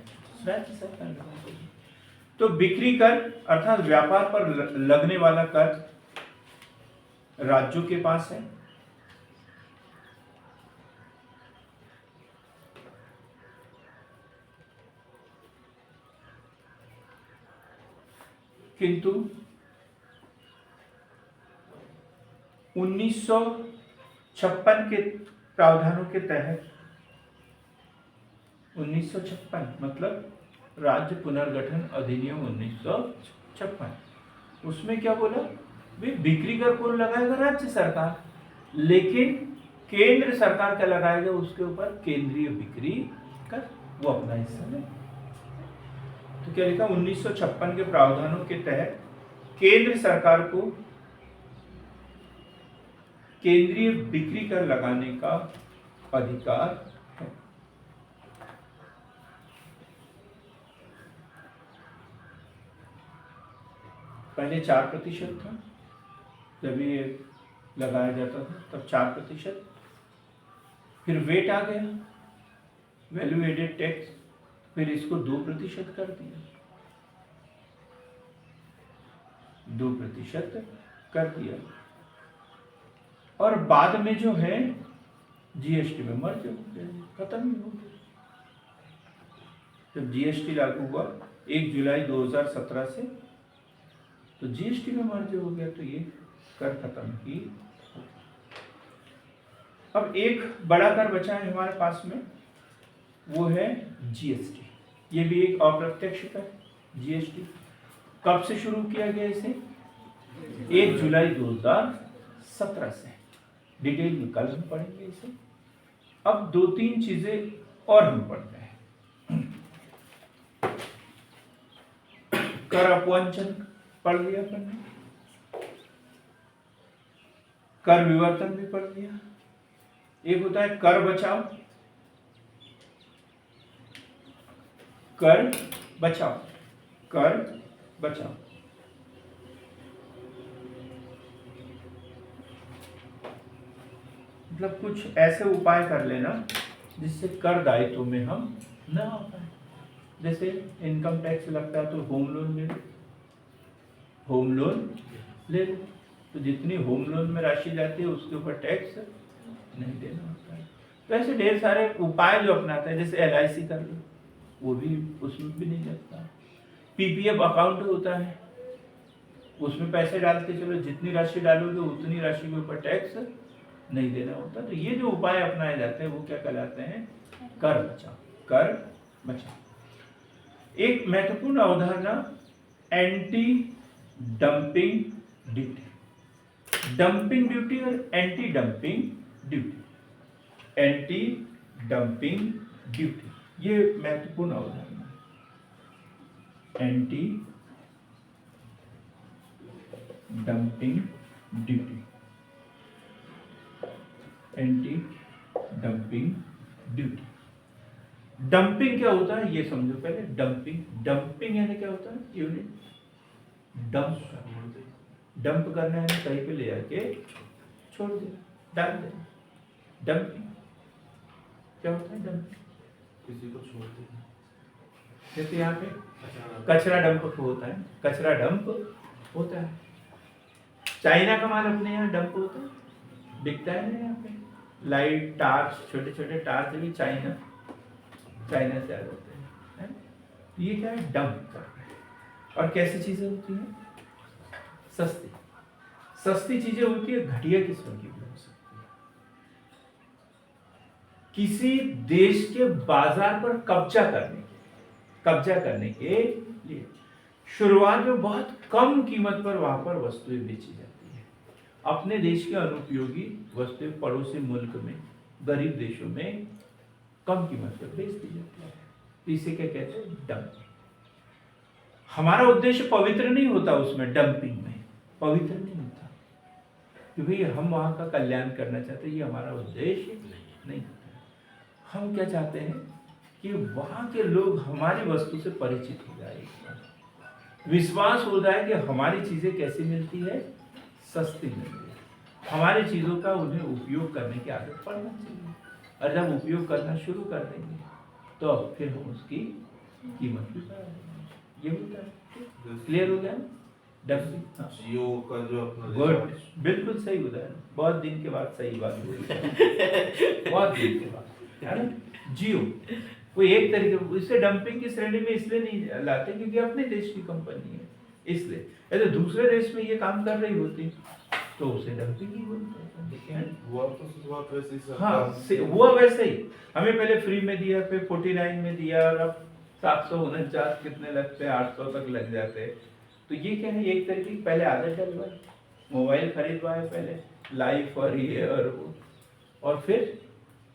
राज्य सरकार लगाती है। तो बिक्री कर अर्थात व्यापार पर लगने वाला कर राज्यों के पास है, किंतु 1956 के प्रावधानों के तहत 1956 मतलब राज्य पुनर्गठन अधिनियम 1956, उसमें क्या बोला? वे बिक्री कर कौन लगाएगा? राज्य सरकार, लेकिन केंद्र सरकार क्या लगाएगा उसके ऊपर? केंद्रीय बिक्री कर, वो अपना हिस्सा ले। तो क्या लिखा? 1956 के प्रावधानों के तहत केंद्र सरकार को केंद्रीय बिक्री कर लगाने का अधिकार है। पहले 4% था, जब ये लगाया जाता था तब 4%, फिर वेट आ गया, वैल्यू एडेड टैक्स, फिर इसको 2% कर दिया, 2% कर दिया, और बाद में जो है GST में मर्ज हो गया, खत्म ही हो गया। जब GST लागू हुआ 1 जुलाई 2017 से, तो GST में मर्ज हो गया, तो ये कर खत्म ही। अब एक बड़ा कर बचा है हमारे पास में, वो है GST। ये भी एक अप्रत्यक्ष कर है। GST कब से शुरू किया गया? इसे 1 जुलाई 2017 से। डिटेल में कल हम पढ़ेंगे इसे। अब 2-3 चीजें और हम पढ़ते हैं। कर अपवंचन पढ़ लिया अपन ने, कर विवर्तन भी पढ़ लिया। एक होता है कर बचाव, कर बचाव, कर बचाव। मतलब कुछ ऐसे उपाय कर लेना जिससे कर दायित्व में हम न आ पाए। जैसे इनकम टैक्स लगता है तो होम लोन ले लो, होम लोन ले लो, तो जितनी होम लोन में राशि जाती है उसके ऊपर टैक्स नहीं देना होता है। तो ऐसे ढेर सारे उपाय जो अपनाते हैं, जैसे LIC कर लो, वो भी उसमें भी नहीं लगता। PPF अकाउंट होता है, उसमें पैसे डाल के चलो, जितनी राशि डालोगे उतनी राशि के ऊपर टैक्स नहीं देना होता। तो ये जो उपाय अपनाए जाते हैं वो क्या कहलाते हैं? कर बचाव, कर बचाव। एक महत्वपूर्ण अवधारणा anti dumping duty, dumping duty और anti dumping duty. Anti dumping duty ये महत्वपूर्ण अवधारणा है। Anti dumping duty, anti dumping duty. Dumping क्या होता है ये समझो पहले। डंपिंग, डंपिंग यानी क्या होता है? यूनिट डंप, डंप करना है कहीं पे ले जाके छोड़ देना, डाल देना। डंपिंग क्या होता है? डंपिंग किसी को छोड़ देना, जैसे यहाँ पे कचरा डंप होता है, कचरा डंप होता है। चाइना का माल अपने यहाँ डंप होता है, बिकता है ना यहाँ पे। लाइट टार्च, छोटे छोटे टार्च भी चाइना से आ जाते हैं। ये क्या है? डंप कर रहे हैं। और कैसी चीजें होती हैं? सस्ती, सस्ती चीजें होती है, घटिया किस्म की भी हो सकती है। किसी देश के बाजार पर कब्जा करने के लिए शुरुआत में बहुत कम कीमत पर वहां पर वस्तुएं बेची जाती है। अपने देश के अनुपयोगी वस्तुएं पड़ोसी मुल्क में गरीब देशों में कम कीमत पर बेच दी जाती है। इसे क्या कहते हैं? डंपिंग। हमारा उद्देश्य पवित्र नहीं होता उसमें, डंपिंग में पवित्र नहीं होता, क्योंकि हम वहाँ का कल्याण करना चाहते हैं, ये हमारा उद्देश्य नहीं होता। हम क्या चाहते हैं कि वहाँ के लोग हमारी वस्तु से परिचित हो जाए, विश्वास हो जाए कि हमारी चीज़ें कैसी मिलती है, सस्ती मिलती है, हमारी चीज़ों का उन्हें उपयोग करने की आदत पड़ना चाहिए। और जब उपयोग करना शुरू कर देंगे तो फिर हम उसकी कीमत भी बढ़ा देंगे। ये होता है। क्लियर हो गया? डंपिंग। हाँ। जियो का जो अपना गुड, रिचार्ज, बिल्कुल सही उदाहरण, बहुत दिन के बाद सही बात बोली। बहुत दिन के बाद, है ना? जियो कोई एक तरीके, इससे डंपिंग की श्रेणी में इसलिए नहीं लाते क्योंकि अपने देश की कंपनी है, इसलिए। यदि दूसरे देश में ये काम कर रही होती तो उसे डंपिंग ही बोलते हैं। हुआ तो शुरुआत वैसे ही हाँ, हुआ वैसे ही। हमें पहले फ्री में दिया, फिर 49 में दिया, और अब 749 कितने लगते हैं, 800 तक लग जाते हैं। तो ये क्या है, एक तरीके की पहले आदत डलवाई, मोबाइल खरीदवाए पहले, लाइफ और ये और वो, और फिर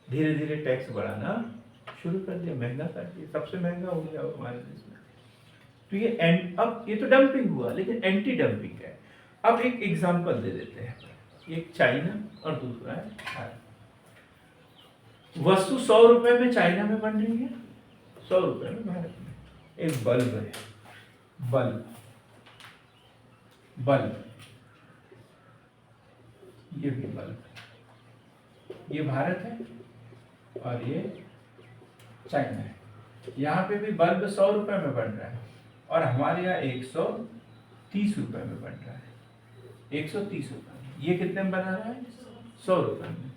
धीरे धीरे टैक्स बढ़ाना शुरू कर दिया, महंगा कर दिया, सबसे महंगा हो गया हमारे देश में। तो ये अब ये तो डंपिंग हुआ, लेकिन एंटी डंपिंग है। अब एक एग्जांपल दे देते हैं, एक चाइना और दूसरा है भारत। वस्तु 100 रुपए में चाइना में बन रही है, 100 रुपए में भारत में। एक बल्ब है, बल्ब बल्ब, ये भी बल्ब है, ये भारत है और ये चाइना है। यहाँ पे भी बल्ब 100 रुपए में बन रहा है और हमारे यहाँ 130 रुपए में बन रहा है, 130 रुपए में। ये कितने में बना रहा है? 100 रुपए में।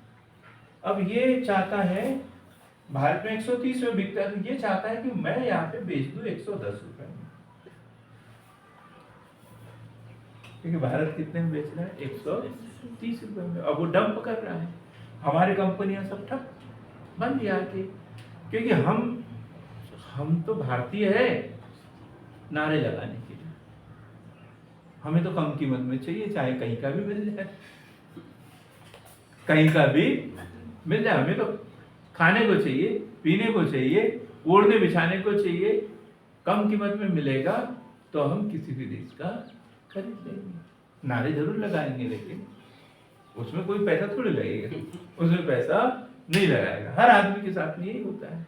अब ये चाहता है, भारत में 130 में बिकता है, तो ये चाहता है कि मैं यहाँ पे बेच दूं 110 रुपए में, क्योंकि भारत कितने में बेच रहा है? 130 रुपए में। अब वो डंप कर रहा है, हमारी कंपनियां सब ठप बंद यहाँ की, क्योंकि हम तो भारतीय है नारे लगाने के लिए, हमें तो कम कीमत में चाहिए, चाहे कहीं का भी मिल जाए, कहीं का भी मिल जाए। हमें तो खाने को चाहिए, पीने को चाहिए, ओढ़ने बिछाने को चाहिए, कम कीमत में मिलेगा तो हम किसी भी देश का खरीद लेंगे। नारे जरूर लगाएंगे, लेकिन उसमें कोई पैसा थोड़ी लगेगा, उसमें पैसा नहीं लगाएगा। हर आदमी के साथ में यही होता है।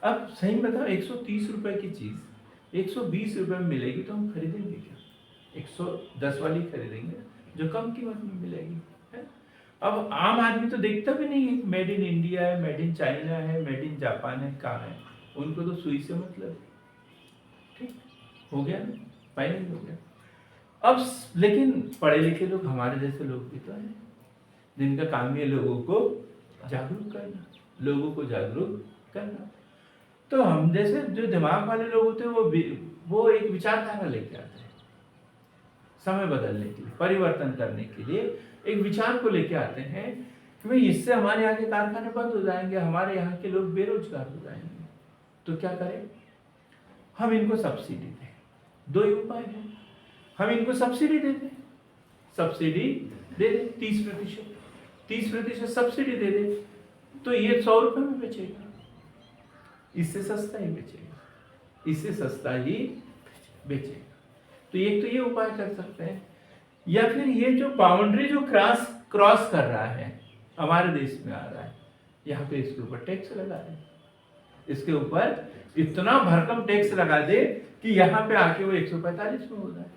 अब सही बताओ, 130 रुपए की चीज 120 रुपए में मिलेगी तो हम खरीदेंगे क्या? 110 वाली खरीदेंगे जो कम कीमत में मिलेगी, है? अब आम आदमी तो देखता भी नहीं है मेड इन इंडिया है, मेड इन चाइना है, मेड इन जापान है, कहाँ है। उनको तो सुई से मतलब, ठीक हो गया ना, फाइनल हो गया। अब लेकिन पढ़े लिखे लोग, हमारे जैसे लोग भी तो हैं, जिनका काम है लोगों को जागरूक करना, लोगों को जागरूक करना। तो हम जैसे जो दिमाग वाले लोग होते हैं वो एक विचारधारा लेके आते हैं, समय बदलने के लिए, परिवर्तन करने के लिए एक विचार को लेके आते हैं कि भाई इससे हमारे यहाँ के कारखाने बंद हो जाएंगे, हमारे यहाँ के लोग बेरोजगार हो जाएंगे, तो क्या करें? हम इनको सब्सिडी दें। दो ही उपाय है, हम इनको सब्सिडी दे दें, सब्सिडी दे दें 30% सब्सिडी दे दें, तो ये 100 रुपए में बेचेगा, इससे सस्ता ही बेचेगा, इससे सस्ता ही बेचेगा। तो एक तो ये उपाय कर सकते हैं, या फिर ये जो बाउंड्री जो क्रॉस कर रहा है, हमारे देश में आ रहा है, यहाँ पे इसके ऊपर टैक्स लगा दे, इसके ऊपर इतना भरकम टैक्स लगा दे कि यहाँ पे आके वो 145 में हो जाए।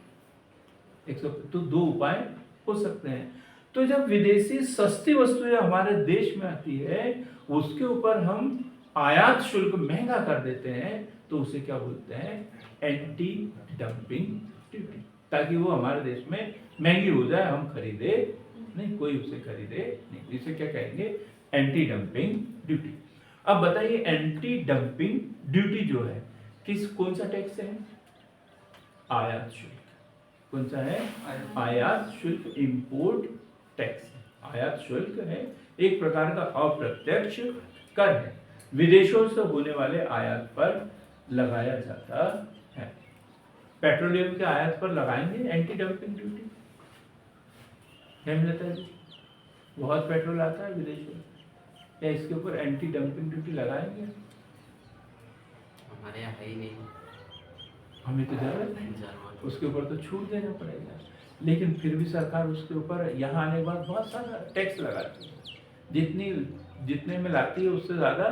100, तो दो उपाय हो सकते हैं। तो जब विदेशी सस्ती वस्तुएं हमारे देश में आती है, उसके ऊपर हम आयात शुल्क महंगा कर देते हैं, तो उसे क्या बोलते हैं? एंटी डंपिंग ड्यूटी, ताकि वो हमारे देश में महंगी हो जाए, हम खरीदे नहीं, कोई उसे खरीदे नहीं। इसे क्या कहेंगे? Anti dumping duty. अब बताइए, एंटी डंपिंग ड्यूटी जो है कौन सा टैक्स है? आयात शुल्क। कौन सा है? आयात शुल्क, इंपोर्ट टैक्स। आयात शुल्क है एक प्रकार का अप्रत्यक्ष कर है, विदेशों से होने वाले आयात पर लगाया जाता है। पेट्रोलियम के आयात पर लगाएंगे एंटी डंपिंग ड्यूटी। हेमलता जी, बहुत पेट्रोल आता है विदेशों से, या इसके ऊपर एंटी डंपिंग ड्यूटी लगाएंगे? हमारे यहाँ है ही नहीं हमें तो जरूरत नहीं, जरूरत। उसके ऊपर तो छूट देना पड़ेगा। लेकिन फिर भी सरकार उसके ऊपर यहाँ आने के बाद बहुत सारा टैक्स लगाती है, जितने में लाती है उससे ज़्यादा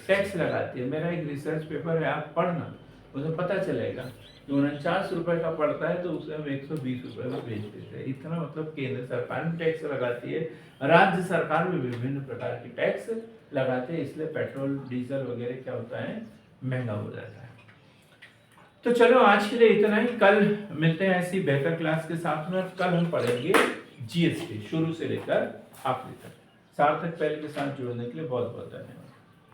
टैक्स लगाती है। मेरा एक रिसर्च पेपर है, आप पढ़ना, उसे पता चलेगा कि 49 रुपये का पड़ता है तो उसे हम 120 रुपये में बेच देते हैं। इतना मतलब केंद्र सरकार भी टैक्स लगाती है, राज्य सरकार भी विभिन्न प्रकार की टैक्स लगाते हैं, इसलिए पेट्रोल डीजल वगैरह क्या होता है, महंगा हो जाता है। तो चलो आज के लिए इतना ही, कल मिलते हैं ऐसी बेहतर क्लास के साथ में। कल हम पढ़ेंगे जीएसटी शुरू से लेकर आखिरी तक। सार्थक पहल के साथ जुड़ने के लिए बहुत बहुत धन्यवाद।